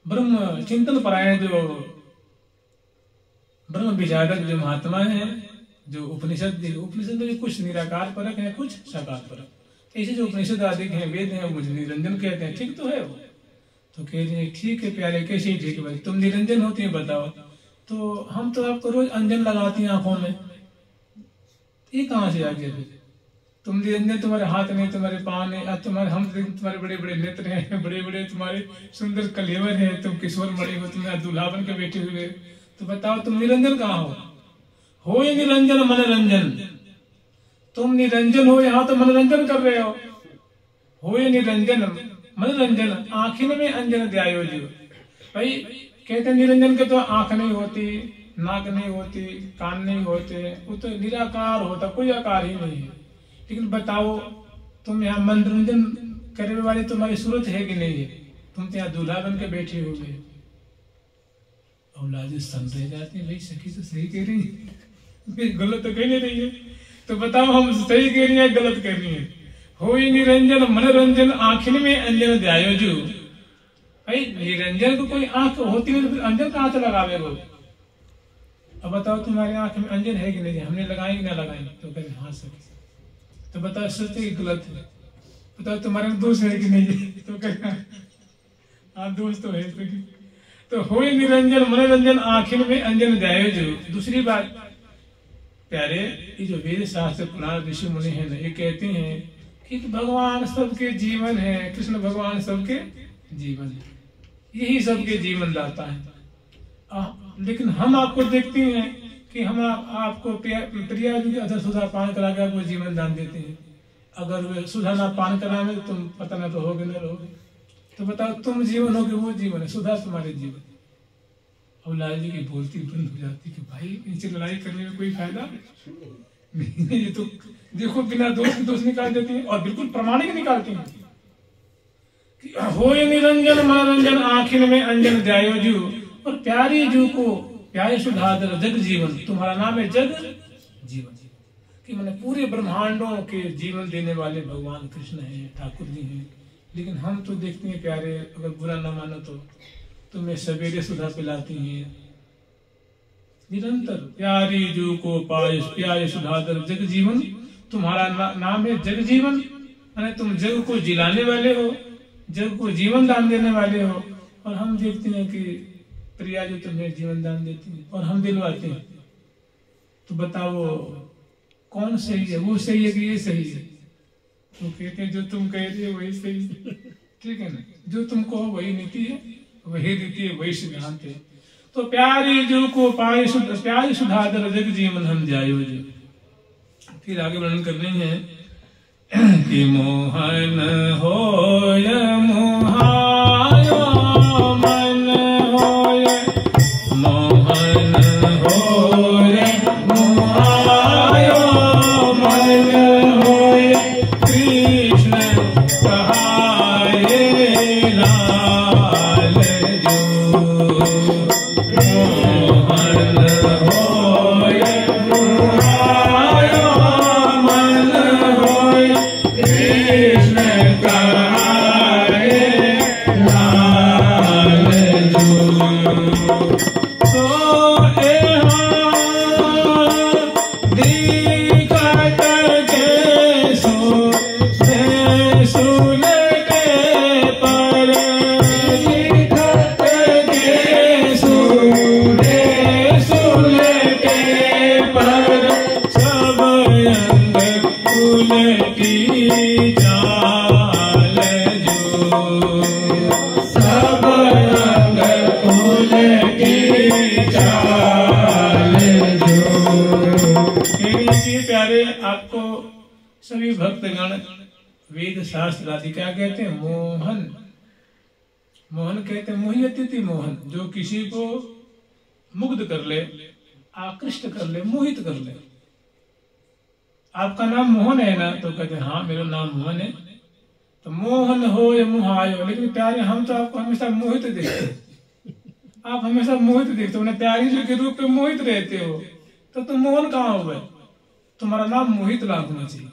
Speaker 1: ब्रह्म चिंतन परायण जो ब्रह्म विचारक जो महात्मा हैं, जो उपनिषद में कुछ निराकार परक है, कुछ साकार परक, ऐसे जो उपनिषद आदि हैं, वेद हैं, मुझे निरंजन कहते हैं, ठीक तो है वो। तो कह रहे हैं ठीक है प्यारे, कैसे ठीक है भाई, तुम निरंजन होती है बताओ। तो हम तो आपको रोज अंजन लगाती हैं आंखों में, ये कहाँ से आ गया फिर? तुम निरंजन, तुम्हारे हाथ नहीं, तुम्हारे पाँव नहीं, तुम्हारे हम तुम्हारे बड़े बड़े नेत्र हैं, बड़े बड़े तुम्हारे सुंदर कलेवर हैं, तुम किशोर मणि हो, तुम यहाँ दूल्हा बन के बैठे हुए, तो बताओ तुम निरंजन कहाँ हो? ये निरंजन मनोरंजन, तुम निरंजन हो यहाँ तो मनोरंजन कर रहे हो ये निरंजन मनोरंजन, आँखिन में अंजन ध्यायो जो। भाई कहते निरंजन के तो आंख नहीं होती, नाक नहीं होती, कान नहीं होते, वो तो निराकार होता, कोई आकार ही नहीं है। लेकिन बताओ तुम यहाँ मनोरंजन करने वाले तुम्हारी सूरत है कि नहीं है? तुम तो यहाँ दूल्हा बन के बैठे हो गए। औलाद सन रह जाते हैं, भाई सखी तो सही कह रही है, गलत तो कह नहीं रही है, तो बताओ हम सही कह रही है गलत कह रही है? हो निरंजन मनोरंजन आँखिन में अंजन ध्यायो जो। भाई निरंजन को कोई आंख होती है तो फिर अंजन कहाँ से लगावे वो? अब बताओ तुम्हारी आंख में अंजन है कि नहीं, हमने लगाई कि ना लगाई? तो कहे हाँ सखी। तो बताओ सत्य की गलत है, बताओ तुम्हारे में दोष है कि नहीं? तो कहे हाँ दोष तो है सखी। तो हो निरंजन मनोरंजन आँखिन में अंजन ध्यायो जो। दूसरी बात प्यारे, ये जो वेद शास्त्र पुराण ऋषि मुनि है ना, ये कहते हैं कि भगवान सबके जीवन है, कृष्ण भगवान सबके जीवन है, यही सबके जीवन लाता है। लेकिन हम आपको देखते हैं कि हम आपको प्रिया जी के अधर सुधा पान करा के आपको जीवन दान देते हैं। अगर वे सुधा ना पान करावे तो तुम पता ना रहोगे ना रहोगे। तो बताओ तुम जीवन हो कि वो जीवन है? सुधा तुम्हारे जीवन। और लाल जी की बोलती बंद हो जाती कि भाई इनसे लड़ाई करने में कोई फायदा नहीं। ये तो देखो बिना दोष निकाल देती है और बिल्कुल प्रमाणिक निकालती है। हो निरंजन मनोरंजन आँखिन में अंजन ध्यायो जू। और प्यारी जू को प्यारे सुधाकर जग जीवन, तुम्हारा नाम है जग जीवन, कि मैंने पूरे ब्रह्मांडों के जीवन देने वाले भगवान कृष्ण हैं, ठाकुर जी हैं। लेकिन हम तो देखते हैं प्यारे, अगर बुरा न मानो तो तुम्हें सवेरे सुधा पिलाती हैं निरंतर। प्यारी जू को पाय प्यारे सुधाकर जग जीवन, तुम्हारा नाम है जग जीवन, मैंने तुम जग को जिलाने वाले हो, जग को जीवन दान देने वाले हो। और हम देखते हैं कि प्रिया जो तुम्हें जीवन दान देती है और हम दिलवाते हैं। तो बताओ कौन सही है? वो सही है कि ये सही है? तो कहते हैं जो तुम कह रही हो वही सही है, ठीक है ना? जो तुम कहो वही नीति है, वही रीति है, वही सिद्धांत है। तो प्यारी जो को पाए प्यारी सुधाकर जग जीवन हम जायो जी। फिर आगे वर्णन करने हैं कि मोहन होय मोहायो मन होय, मोहन होय मोहायो मन होय, कृष्ण कहाए लाल जो। मोहन होय मोहायो मन होय, कृष्ण कहाए लाल जो। तो दिखत के सुन के पर, दिखत के सुन के पर, सब अंग उलटी चाल जो, सब अंग उलटी चाल जो। प्यारे आपको सभी भक्तगण वेद शास्त्र आदि क्या कहते हैं? मोहन। मोहन कहते हैं मोही अतिथि मोहन, जो किसी को मुग्ध कर ले, आकृष्ट कर ले, मोहित कर ले। आपका नाम मोहन है ना? तो कहते हैं हाँ मेरा नाम मोहन है। तो मोहन हो या मोहायो। लेकिन प्यारे हम तो आपको हमेशा मोहित देखते, आप हमेशा मोहित देखते हो, प्यारी जी के रूप में मोहित रहते हो। तो तुम मोहन कहाँ हो गए? तुम्हारा नाम मोहित लाल होना चाहिए।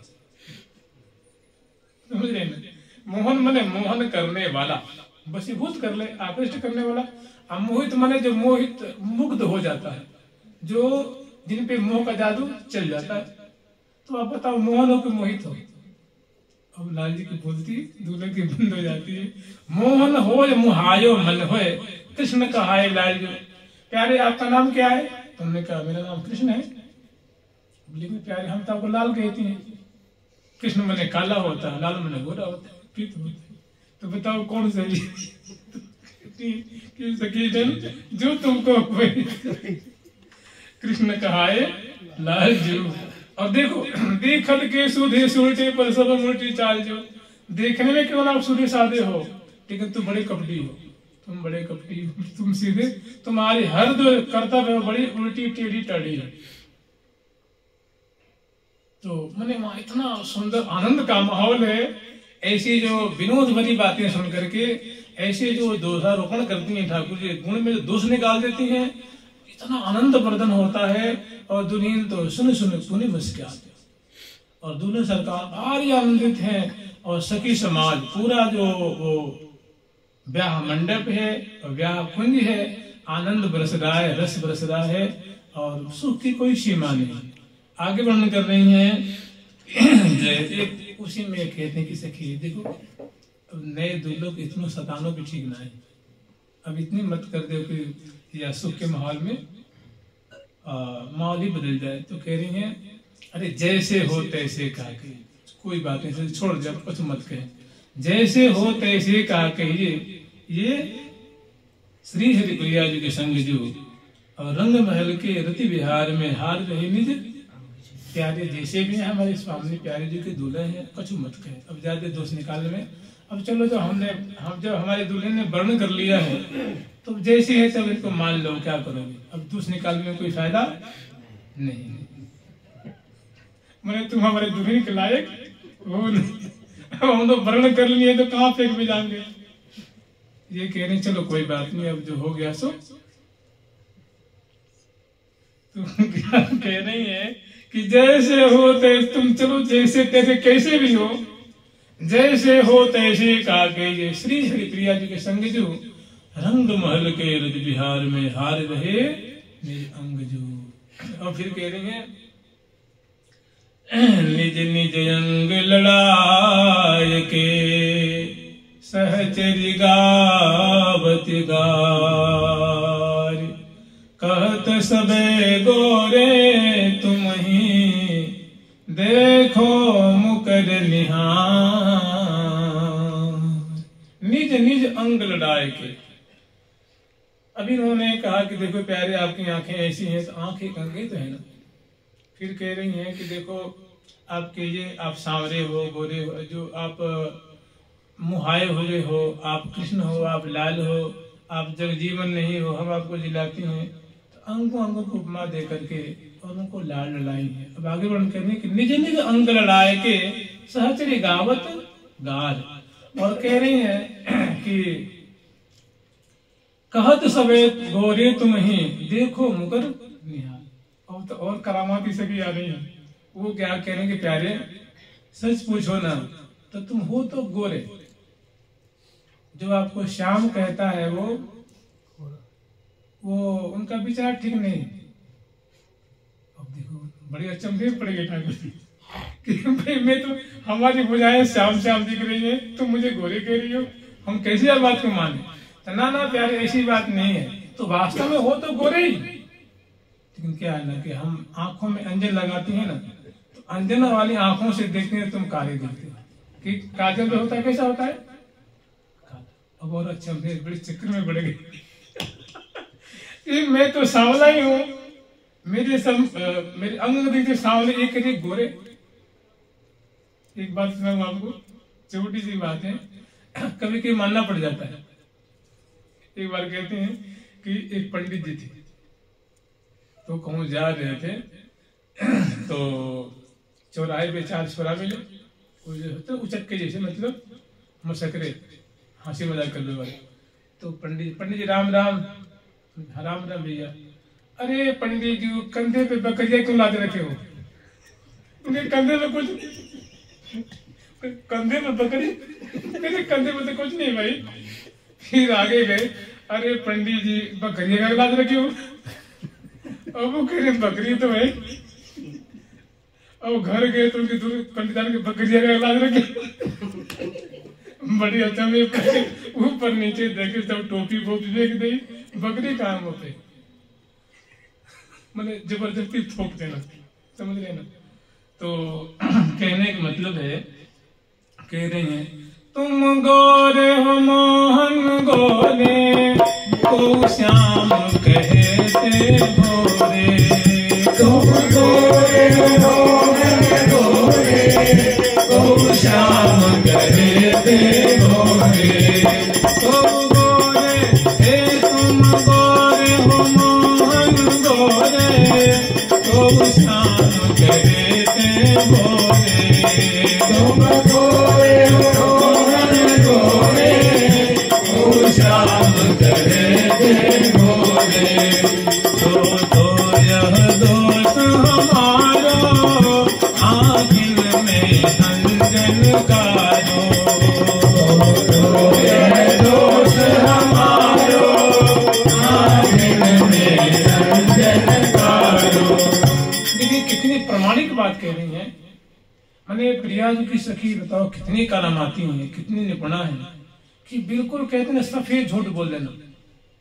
Speaker 1: समझ रहे हैं? मोहन मने मोहन करने वाला, वशीभूत कर ले, आकृष्ट करने वाला। अब मोहित मने जो मोहित मुग्ध हो जाता है, जो जिन पे मोह का जादू चल जाता है। तो आप बताओ मोहन हो कि मोहित हो? अब लाल जी की बोलती दूल्हे की बंद हो जाती है। मोहन हो या मुहायो मन होए, कृष्ण कहाए लाल जो। प्यारे आपका नाम क्या है? तुमने कहा मेरा नाम कृष्ण है। लेकिन प्यारे हम तो आपको लाल कहते हैं। कृष्ण मने काला होता है, लाल मने गोरा होता है, पीत होता है। तो बताओ कौन सही? जो तुमको कृष्ण कहाए लाल जो। और देखो देखल के सुधे सुलटे पर सब उल्टी चाल जो। देखने में केवल आप सुधे साधे हो, लेकिन तुम बड़े कपटी हो। तुम बड़े कपटी हो, तुम सीधे, तुम्हारी हर जो कर्तव्य बड़ी उल्टी टेढ़ी टड़ी है। तो मैंने वहां इतना सुंदर आनंद का माहौल है। ऐसी जो विनोद भरी बातें सुन करके, ऐसे जो दोषारोपण करती हैं ठाकुर जी, गुण में जो दोष निकाल देती हैं, इतना आनंद प्रदन होता है। और दुल्हन तो सुन सुन सुनी मुस्कुराते, और दूल्हे सरकार भारी आनंदित हैं। और सखी समाज पूरा जो वो ब्याह मंडप है और ब्याह कुंज है, आनंद बरस रहा है, रस बरस रहा है, और सुख की कोई सीमा नहीं। आगे वर्णन कर रही हैं जैसे उसी में कहते हैं कि सखी देखो नए दूल्हों को इतना सतानो भी ठीक ना है। अब इतनी मत कर दो कि या सुख के माहौल में माहौल ही बदल जाए। तो कह रही हैं अरे जैसे हो तैसे कहा कहिए, कोई बात नहीं, छोड़ दे, कुछ मत कहे। जैसे हो तैसे कहा कहिए, ये श्री हरि प्रिया जी के संग जो और रंग महल के रति विहार में हार रहे निज प्यारे। जैसे भी हैं हमारे स्वामी प्यारे जी के दूल्हे हैं, कुछ मत कहे। अब ज्यादा दोष निकालने में, अब चलो जो हम जब हमारे दूल्हे ने वर्ण कर लिया है तो जैसे है तब इनको मान लो, क्या करोगे? अब दोष निकालने में कोई फायदा नहीं। मैंने तुम हमारे दूल्हे के लायक हो नहीं, हम तो वर्ण कर लिए तो कहाँ फेंक भी जाएंगे। ये कह रहे चलो कोई बात नहीं, अब जो हो गया सो। तुम क्या कह रही है कि जैसे हो तैसे, तुम चलो जैसे तैसे कैसे भी हो, जैसे हो तैसे का कहिए। श्री हरि प्रिया जी के संग जो रंग महल के रज विहार में हार रहे मेरे अंग जो। और फिर कह रही है निज निज अंग लड़ाए के सहचरी गावत गार। कहत सबे गोरे तुम ही देखो मुकर निहार। निज निज अंग लड़ाए के। अभी उन्होंने कहा कि देखो प्यारे आपकी आंखें ऐसी हैं, तो आंखें कंगे तो है ना। फिर कह रही हैं कि देखो आपके ये आप सांवरे हो, गोरे हो, जो आप मुहाए हुए हो, आप कृष्ण हो, आप लाल हो, आप जगजीवन नहीं हो, हम आपको जिलाती हैं। तो अंगों अंगों को उपमा दे करके और उनको लाल लड़ाई है। अब आगे बढ़ करने की निज निज अंग लड़ाए के सहचरी गावत गाल। और कह रही हैं कि कहत सबे गोरे तुम ही देखो मुकर निहार। अब तो और करामाती से भी आ रही है। वो क्या कह रहे हैं कि प्यारे सच पूछो ना तो तुम हो तो गोरे, जो आपको श्याम कहता है वो उनका विचार ठीक नहीं। अब देखो बड़ी अचंभे पड़ेगी ठाकुर जी कि भाई मैं तो हमारी बुझाएं श्याम श्याम दिख रही है, तुम मुझे गोरे कह रही हो, हम कैसे यह बात को माने? तो ना ना प्यारे ऐसी बात नहीं है, तो वास्तव में हो तो गोरे ही। लेकिन क्या है ना कि हम आंखों में अंजन लगाती है ना, तो अंजन वाली आंखों से देखते हैं तुम काले देखते हो कि काजल में होता है कैसा होता है। अब और अच्छा बड़े चक्कर में बढ़ गए मैं तो सांवला ही हूँ, मेरे अंग देखते सांवले, एक गोरे। एक बात सुनाऊं आपको, छोटी सी बात है, कभी कभी मानना पड़ जाता है। एक बार कहते हैं कि एक पंडित जी थे, तो कहूँ जा रहे थे तो चौराहे पे 4 छोरा मिले, तो उचक्के जैसे, मतलब मशकरे, हंसी मजाक करने वाले। तो पंडित जी राम राम। राम राम भैया। अरे पंडित जी कंधे पे बकरिया क्यों लाद रखे हो? उनके कंधे में कुछ, कंधे में बकरी, मेरे कंधे में तो कुछ नहीं भाई। फिर आगे गए, अरे पंडित जी बकरी का इलाज रखी हो। अब वो कह रहे बकरी तो है। अब घर गए तो उनके पंडित के बकरिया का इलाज रखे। बड़ी अच्छा में ऊपर नीचे देखे सब टोपी वोपी देख दी, बकरी कहाँ होते, मतलब जबरदस्ती थोप देना, समझ रहे ना। तो कहने का मतलब है, कह रहे हैं तुम गोरे हो मोहन गोरे, को श्याम कहते गोरे। तुम गोरे हो मोहन गोरे, को श्याम कहते गोरे। तुम गोरे हे तुम गोरे हो मोहन गोरे, को श्याम कहते गोरे। तुम गोरे हो मोहन गोरे, को श्याम कहते गोरे। तो यह दोष हमारो, आँखिन में अंजन कारो। तो यह दोष हमारो, आँखिन में अंजन कारो। देखिए कितनी प्रामाणिक बात कह रही है। मैंने प्रिया जी की सखी बताओ कितनी करामाती है, कितनी निपुणा है, कि बिल्कुल कहते हैं सफेद झूठ बोल देना,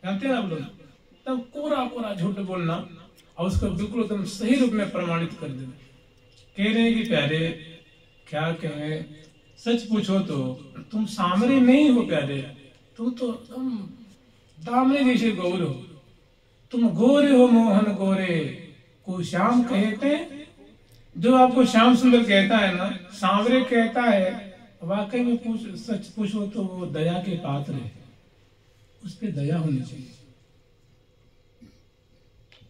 Speaker 1: जानते हैं आप लोग, तब कोरा कोरा झूठ बोलना और उसको बिल्कुल एकदम सही रूप में प्रमाणित कर देना। कह रहे हैं कि प्यारे क्या कहें, सच पूछो तो तुम सामने नहीं हो प्यारे, तुम तो तुम दामने जैसे गौर हो। तुम गोरे हो मोहन गोरे, को श्याम कहते। जो आपको श्याम सुंदर कहता है ना, सांवरे कहता है, वाकई में सच पूछो तो वो दया के पात्र है, उस पर दया होनी चाहिए।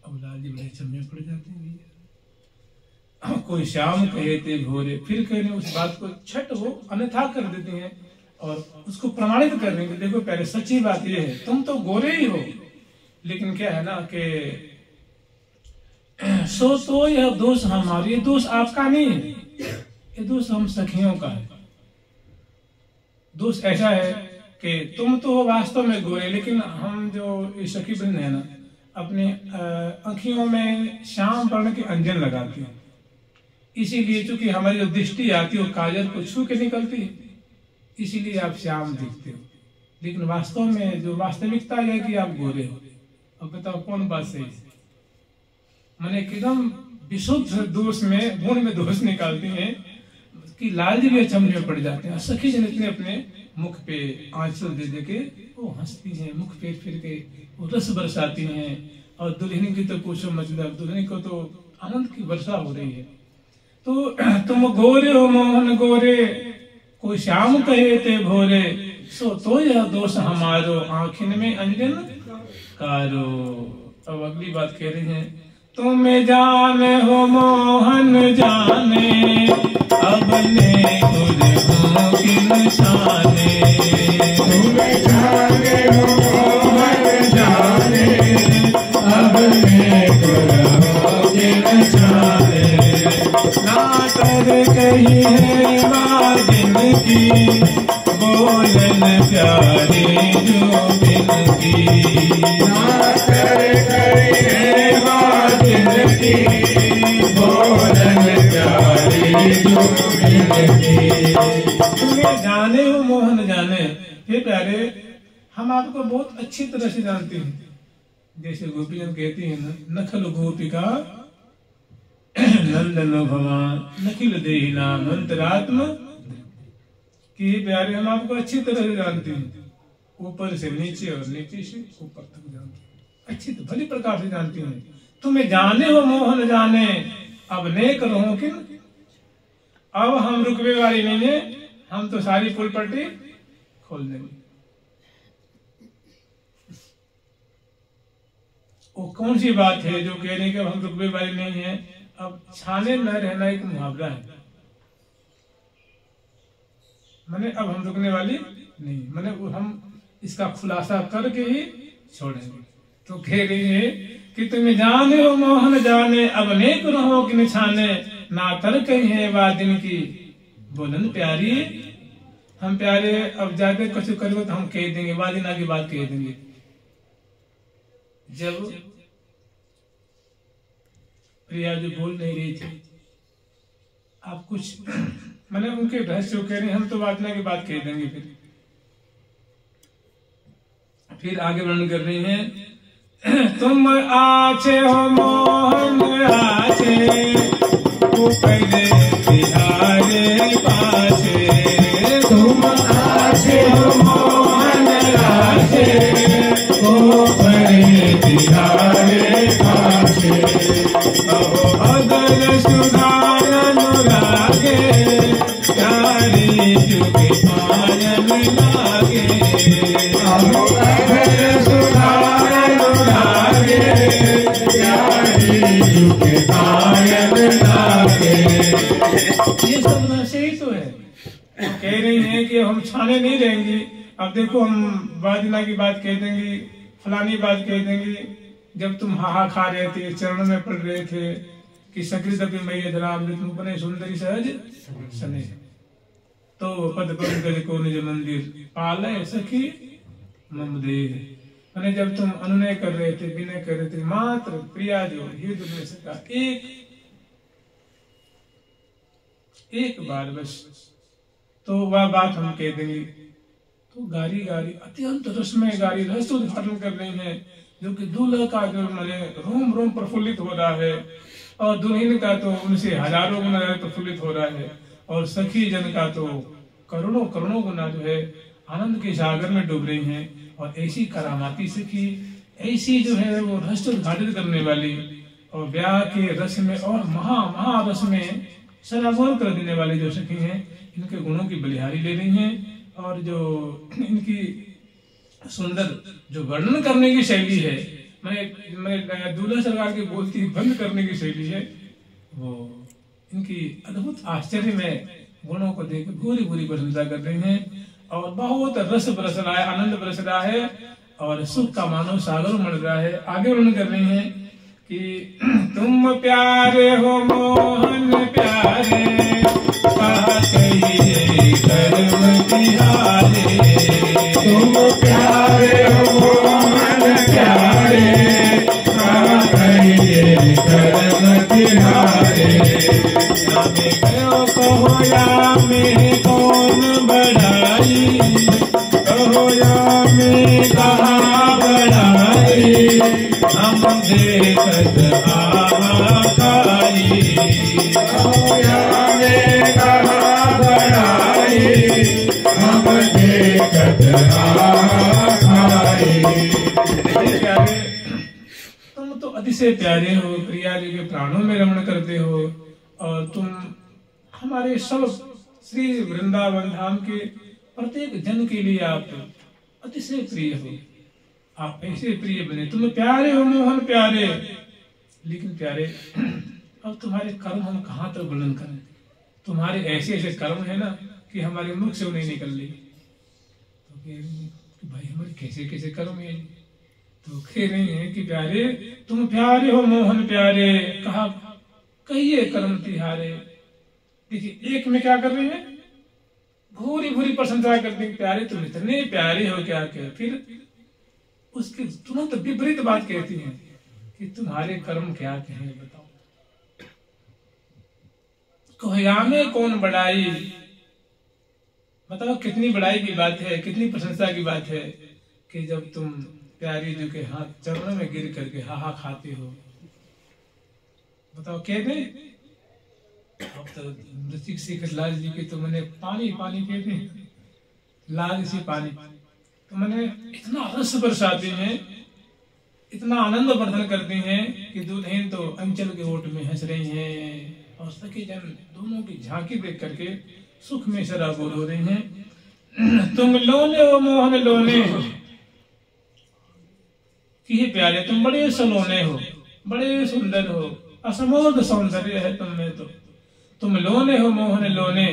Speaker 1: अब लाल जी बड़े चम्मे पड़ जाते हैं। कोई श्याम कहते भोरे, फिर कहने उस बात को छठ हो अन्यथा कर देते हैं और उसको प्रमाणित कर देंगे। देखो पहले सच्ची बात ये है, तुम तो गोरे ही हो, लेकिन क्या है ना कि सो तो यह दोष हमारी, ये दोष आपका नहीं है, ये दोष हम सखियों का है। दोष ऐसा है कि तुम तो वास्तव में गोरे, लेकिन हम जो सखी वृंद है ना, अपने आँखियों में श्याम वर्ण के अंजन लगाती हैं, इसीलिए चूंकि हमारी जो दृष्टि आती है वो काजल को छू के निकलती है, इसीलिए आप श्याम दिखते हो। लेकिन वास्तव में जो वास्तविकता है कि आप गोरे हो। अब बताओ कौन बात सही है? मैंने एकदम विशुद्ध दोष में, गुण में दोष निकालती हैं कि लाल जी भी अचंभे में पड़ जाते हैं। सखी जन इतने अपने मुख पे आंचल दे दे के वो हंसती हैं, मुख पे फिर के वो रस बरसाती हैं, और दुल्हन की तो पूछो मतलब, दुल्हन को तो आनंद की वर्षा हो रही है। तो तुम गोरे हो मोहन गोरे, को श्याम कहे ते भोरे, सो तो यह दोष हमारो, आँखिन में अंजन कारो। अब अगली बात कह रही है, तुम जाने हो मोहन जाने, अब ने गुरु की निशाने। तुम जाने हो मोहन जाने, अब ने गुरु की निशाने। ना कर कही है वाजिन की, बोलन प्यारी जो बिन की। ना कर कही है वाजिन की, बोलन प्यारी जो बिन की। तुम्हें जाने हो मोहन जाने, हे प्यारे हम आपको बहुत अच्छी तरह से जानते हैं। जैसे गोपीजन कहती है ना, नखल गोपिका नंदन भगवान, नखिल देहि नाम अंतरात्मा, कि प्यारे हम आपको अच्छी तरह से जानते हैं, ऊपर से नीचे और नीचे से ऊपर तक जानते हैं, अच्छी तो भली प्रकार से जानते हैं। तुम्हें जाने हो मोहन जाने, अब ने करो किन। अब हम रुकवे वाली नहीं है, हम तो सारी पुल पट्टी खोल देंगे। वो कौन सी बात है जो कहने के हम रुकवे वाली नहीं है? अब छाने न रहना एक मुहावरा है, मैंने अब हम रुकने वाली नहीं, मैंने हम इसका खुलासा करके ही छोड़ेंगे। तो कह रही है कि तुम्हें जाने हो मोहन जाने, अब नेक रहो कि निछाने, नातर कहीं है वादिन की बोलन प्यारी। हम प्यारे अब जाके कुछ करो तो हम कह देंगे, वादिन आगे बात कह देंगे। जब प्रिया जो बोल नहीं रही थी, आप कुछ मैंने उनके रहस्य कह रहे हैं, हम तो वादिना की बात कह देंगे। फिर आगे वर्णन कर रही हैं, तुम आछे हो मोहन आछे पहले तिहारे पाछे। तुम आछे हो मोहन आछे पहले तिहारे पाछे। अहो अदल सुधार अनुरागे प्यारी जुगे पायन लागे। अहो अदल सुधार अनुरागे प्यारी जुगे पायन लागे। ये सब नशे ही तो है। कह रही है कि हम छाने नहीं रहेंगी। अब देखो हम वादिना की बात कह देंगी, फलानी बात कह देंगी। जब तुम हाहा खा रहे थे, चरणों में पड़ रहे थे कि सकृत अपि मयि धरामृत मुपने सुंदरी सहज सने, तो पद पंकज को निज मंदिर पालय सखी मम देह। मैंने जब तुम अनुनय कर रहे थे, विनय कर रहे थे, मात्र प्रिया जो युद्ध में सका एक बार बस, तो वह बात हम कह देंगे। तो गारी गारी अत्यंत रसमय गारी रस उद्घाटन कर रही है, जो कि दूल्हा का जो मैंने रोम रोम प्रफुल्लित हो रहा है, और दुल्हन का तो उनसे हजारों गुना प्रफुल्लित हो रहा है, और सखी जन का तो करोड़ों करोड़ों गुना जो है आनंद के सागर में डूब रही हैं। और ऐसी करामाती सखी, ऐसी जो है वो रस उद्घाटित करने वाली, और ब्याह के रस में और महा रस में सराबोर कर देने वाली जो सखी हैं, इनके गुणों की बलिहारी ले रही हैं। और जो इनकी सुंदर जो वर्णन करने की शैली है, मैं दूल्हा सरकार की बोलती बंद करने की शैली है, वो इनकी अद्भुत आश्चर्य में गुणों को देख पूरी पूरी प्रशंसा कर रही हैं। और बहुत रस बरस रहा है, आनंद बरस रहा है, और सुख का मानव सागर उमड़ रहा है। आगे वर्णन कर रही हैं कि तुम प्यारे हो मोहन प्यारे, कहा कहिए कर्म तिहारे। तुम प्यारे हो मोहन प्यारे, कहा कहिए कर्म तिहारे। यामे कहो कहो यामे कौन बढ़ाई, कहो यामे कहा बढ़ाई, हम देखत आकाई। कहो यामे कहा बढ़ाई, हम देखत आकाई। प्यारे, तुम तो अतिशय प्यारे हो, प्रिया जी के प्राणों में रमण करते हो, और तुम हमारे सब श्री वृंदावन धाम के प्रत्येक जन के लिए आप अतिशय प्रिय हो। आप ऐसे प्रिय बने, तुम प्यारे हो मोहन प्यारे। लेकिन प्यारे, अब तुम्हारे कर्म हम कहाँ तक वर्णन करें? तुम्हारे ऐसे ऐसे कर्म है ना कि हमारे मुख से वो नहीं निकल रही। तो भाई हमारे कैसे कैसे कर्म है? तो कह रही है कि प्यारे, तुम प्यारे हो मोहन प्यारे, कहा कहिए कर्म तिहारे। देखिए एक में क्या कर रही है, भूरी भूरी प्रशंसा करते हैं, प्यारे तुम इतने प्यारे हो क्या क्या। फिर उसके तुरंत विपरीत बात कहती हैं कि तुम्हारे कर्म क्या कहें बताओ। कोहयामे कौन बढ़ाई, बताओ कितनी बड़ाई की बात है, कितनी प्रशंसा की बात है कि जब तुम प्यारी जी के हाथ चरणों में गिर करके हाहा खाते हो। बताओ कह दे, अब तो ऋषिक शेखर लाल जी के तो मैंने पानी पानी कहते हैं, लाल सी पानी, तो मैंने इतना रस बरसाते हैं, इतना आनंद वर्धन करते हैं कि दुल्हन तो अंचल के ओट में हंस रही हैं, और सखी जन दोनों की झांकी देख करके सुख में सराबोर हो रही हैं। तुम लोने हो मोहन लोने, कि हे प्यारे तुम बड़े सलोने हो, बड़े सुंदर हो, असमोध सौंदर्य है तुम में तो। तुम लोने हो मोहन लोने,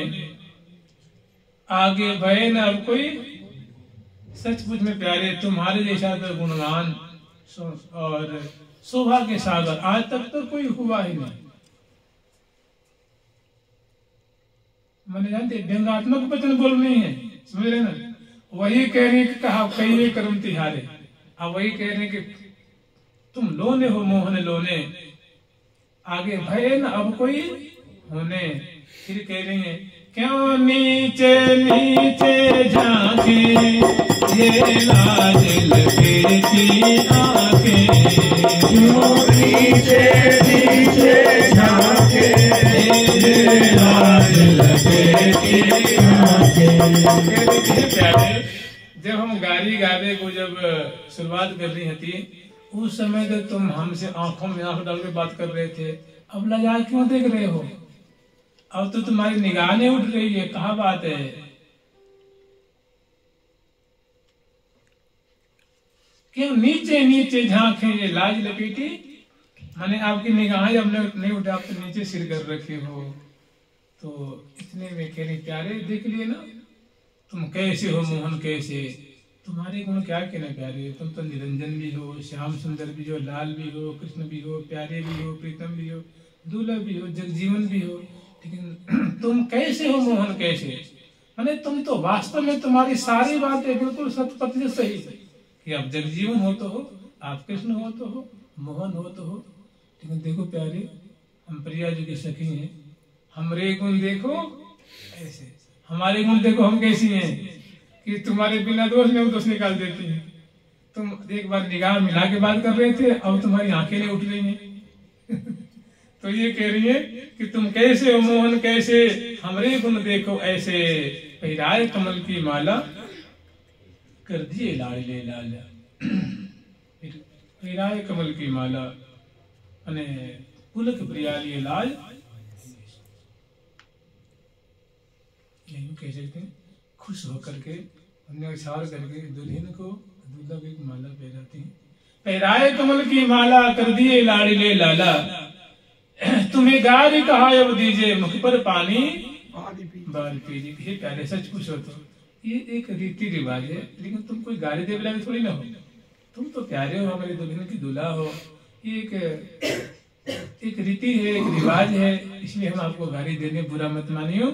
Speaker 1: आगे भय न अब कोई, सचमुच में प्यारे तुम्हारे जैसा तो गुणवान और शोभा के सागर आज तक तो कोई हुआ ही नहीं। मैंने जानते व्यंगात्मक वचन बोल नहीं है, समझ रहे ना। वही कह रहे कि कहा कई कर्म तिहारे, अब वही कह रहे कि तुम लोने हो मोहन लोने, आगे भय न अब कोई होने। फिर कह रही है क्यों नीचे नीचे झांके ये लाज लपेटी आंखें, क्यों नीचे नीचे झांके ये लाज लपेटी आंखें। प्यारे, जब हम गाड़ी गावे को जब शुरुआत कर रही थी, उस समय तो तुम हमसे आंखों में आंख डाल के बात कर रहे थे, अब लजा क्यों देख रहे हो? अब तो तुम्हारी निगाहें उठ रही है, कहाँ बात है? क्यों नीचे नीचे झांके ये लाज लपेटी, माने आपकी निगाहें अब नहीं उठा, आप तो नीचे सिर कर रखे हो। तो इतने में कह रही प्यारे देख लिए ना, तुम कैसे हो मोहन कैसे, तुम्हारे गुण क्या कहना प्यारे, तुम तो निरंजन भी हो, श्याम सुंदर भी हो, लाल भी हो, कृष्ण भी हो, प्यारे भी हो, प्रीतम भी हो, दूल्हा भी हो, जगजीवन भी हो, लेकिन तुम कैसे हो मोहन कैसे, माने तुम तो वास्तव में तुम्हारी सारी बातें बिल्कुल 100% सही है कि आप जगजीवन हो तो हो, आप कृष्ण हो तो हो, मोहन हो तो हो, लेकिन देखो प्यारे, हम प्रिया जी की सखी हैं, हमरे गुण देखो ऐसे, हमारे गुण देखो हम कैसी हैं कि तुम्हारे बिना दोष में वो दोष निकाल देती हैं। तुम एक बार निगाह मिला के बात कर रहे थे, अब तुम्हारी आंखें नहीं उठ रही हैं। तो ये कह रही है कि तुम कैसे हो मोहन कैसे, हमरे गुण देखो ऐसे, पहिराए कमल की माला कर दिए लाडले लाला। पहिराए कमल की माला अने पुलक प्रियाली लाल, यही कह सकते हैं खुश होकर के हमने इशार करके दुल्हन को दूल्हा को एक माला पहनाती हैं। पहराए कमल की माला कर दिए लाडले लाला, तुम्हें गारी कहा अब दीजिए मुख पर पानी बाल पीजिए। हे प्यारे सच कुछ हो तो ये एक रीति रिवाज है, लेकिन तुम कोई गाली दे वाले थोड़ी ना हो, तुम तो प्यारे हो, हमारे दुल्हन की दूल्हा हो, ये एक रीति है, एक रिवाज है, इसलिए हम आपको गाली देने बुरा मत मानियो।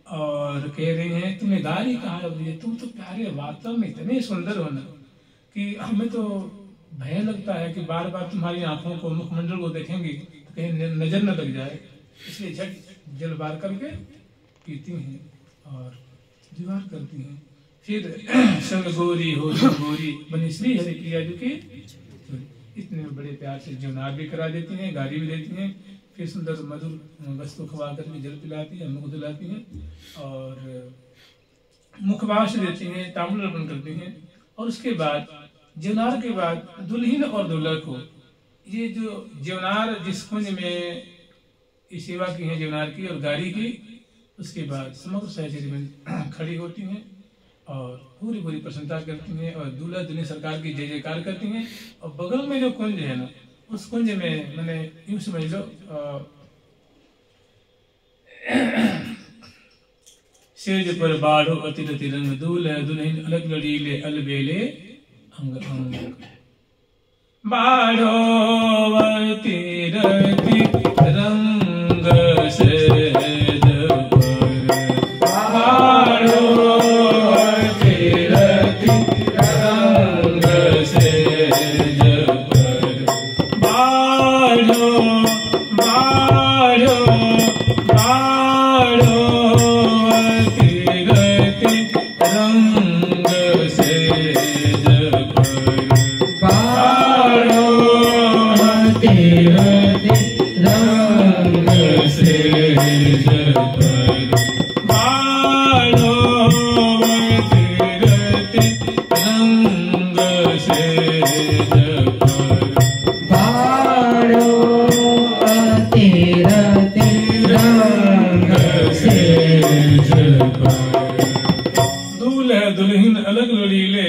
Speaker 1: और कह रही हैं तुम्हें गाली कहा अब दीजिए, तुम तो प्यारे वास्तव में इतने सुंदर हो ना कि हमें तो भय लगता है कि बार बार तुम्हारी आंखों को मुखमंडल को देखेंगे तो कहीं नजर न लग जाए, इसलिए झट जल बार करके पीती हैं और दीवार करती हैं। फिर संग गोरी हो गोरी बनी श्री हरि प्रिया जी की, इतने बड़े प्यार से जीवनार भी करा देती हैं, गाड़ी भी देती हैं, फिर सुंदर मधुर वस्तु खवा कर भी जल पिलाती है, मुख धुलाती हैं और मुखवास देती हैं, तांबूल अर्पण करती हैं। और उसके बाद जीवनार के बाद दुल्हन और दूल्हा को ये जो जीवनार जिस कुंज में सेवा की है जीवनार की और गाड़ी की, उसके बाद समग्र सहचरी में खड़ी होती हैं और पूरी पूरी प्रशंसा करती हैं और दूल्हा दुल्हन सरकार की जय जयकार करती हैं। और बगल में जो कुंज है ना, उस कुंज में मैंने यूं समझ लो सेज पर बाढ़ो अतिर तिरंग दूल्हा दुल्हन अलग लड़ीले अलबेले अंग अंग, बाढ़ो अतिर रंग से दुल्हन अलग लड़ीले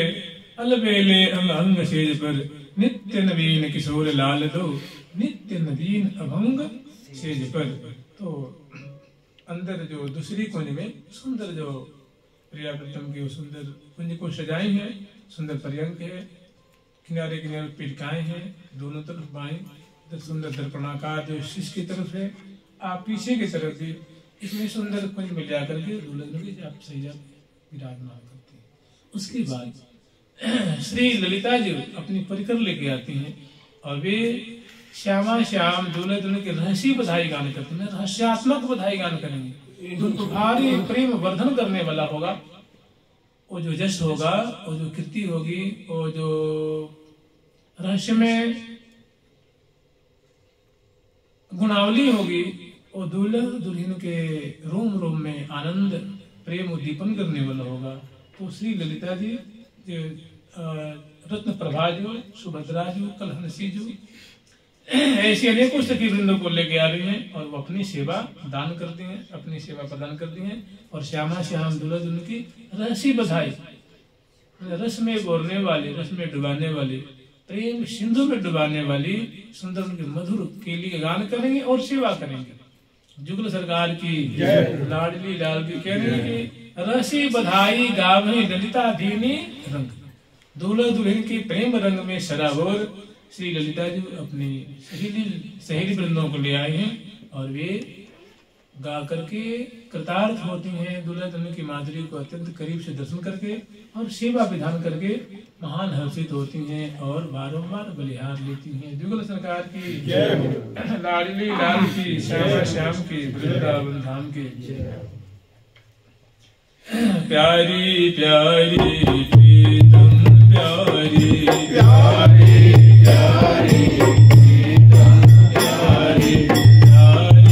Speaker 1: अलबेले अंग सेज पर, नित्य नवीन किशोर लाल दो नित्य नवीन अभंग सेज पर। तो अंदर जो दूसरी कुंज में सुंदर जो प्रियावृतम की सुंदर कुंज को सजाई है, सुंदर पर्यंक है, किनारे किनारे पिटकाएं हैं, दोनों तरफ बाएं सुंदर दर्पणाकार जो शीश की तरफ है, आप पीछे की तरफ भी इसमें सुंदर कुंज में जाकर के दूल्हा दुल्हन आप सही विराजमान करती है। उसके बाद श्री ललिता जी अपनी परिकर लेके आती हैं और वे श्यामा श्याम दूल्हे दुल्हन के रहस्य बधाई गान करते हैं, रहस्यात्मक बधाई गान करेंगे। जो तुम्हारी प्रेम वर्धन करने वाला होगा, वो जो यश होगा, वो जो कीर्ति होगी, वो जो रहस्य में गुणावली होगी, वो दूल्हा दुल्हन के रोम रोम में आनंद प्रेम उद्दीपन करने वाला होगा। तो श्री ललिता जी रत्न प्रभा जो, सुभद्रा जो, कलहनसी जो, ऐसी अनेकों सखी वृंदों को लेके आ रही हैं और वो अपनी सेवा दान करती हैं, अपनी सेवा प्रदान करती हैं। और श्यामा श्याम दूल्हा दुल्हन की रहस्य बधाई, रस में बोरने वाली, रस में डुबाने वाली, प्रेम सिंधु में डुबाने वाली सुंदर उनके मधुर केली के गान करेंगे और सेवा करेंगे। जुगल सरकार की लाडली लाल की कह रहे हैं कि रसी बधाई गावनी ललिता दीनी रंग, दूल्हा दुल्हन की प्रेम रंग में सराबोर श्री ललिता जी अपनी सहेली वृंदों को ले आए हैं और वे गा करके कृतार्थ होती हैं, दूल्हा दुल्हन की माधुरी को अत्यंत करीब से दर्शन करके और सेवा विधान करके महान हर्षित होती हैं और बारंबार बलिहार लेती हैं। जुगल सरकार की जय, लाडली लाल की, श्यामा श्याम की, वृंदावन धाम की जय। प्यारी प्यारी प्रीतम प्यारी प्यारी प्यारी प्रीतम प्यारी प्यारी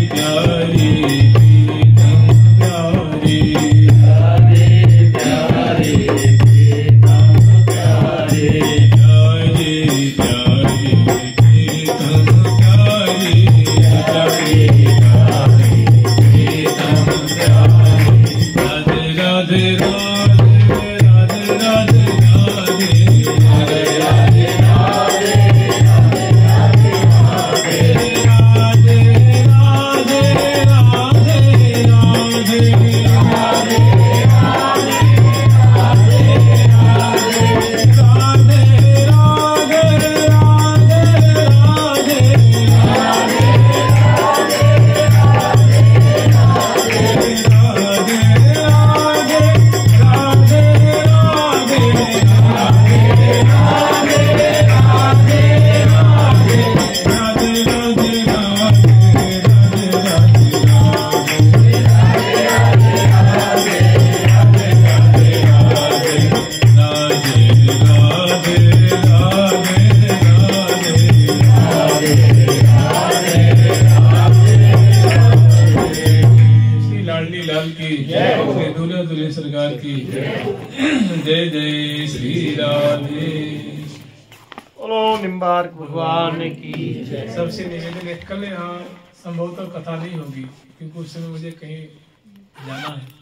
Speaker 1: प्यारी प्रीतम प्यारी प्यारी प्यारी प्रीतम प्यारी प्यारी प्यारी प्रीतम प्यारी प्यारी प्यारी प्रीतम प्यारी। राधे राधे राधे राधे राधे दूल्हा दुल्हन सरकार की जय जय श्री राधे।
Speaker 2: बोलो निम्बार्क भगवान की जय।
Speaker 1: सबसे निवेदन है, कल यहाँ संभवतः कथा नहीं होगी क्योंकि उस समय मुझे कहीं जाना है।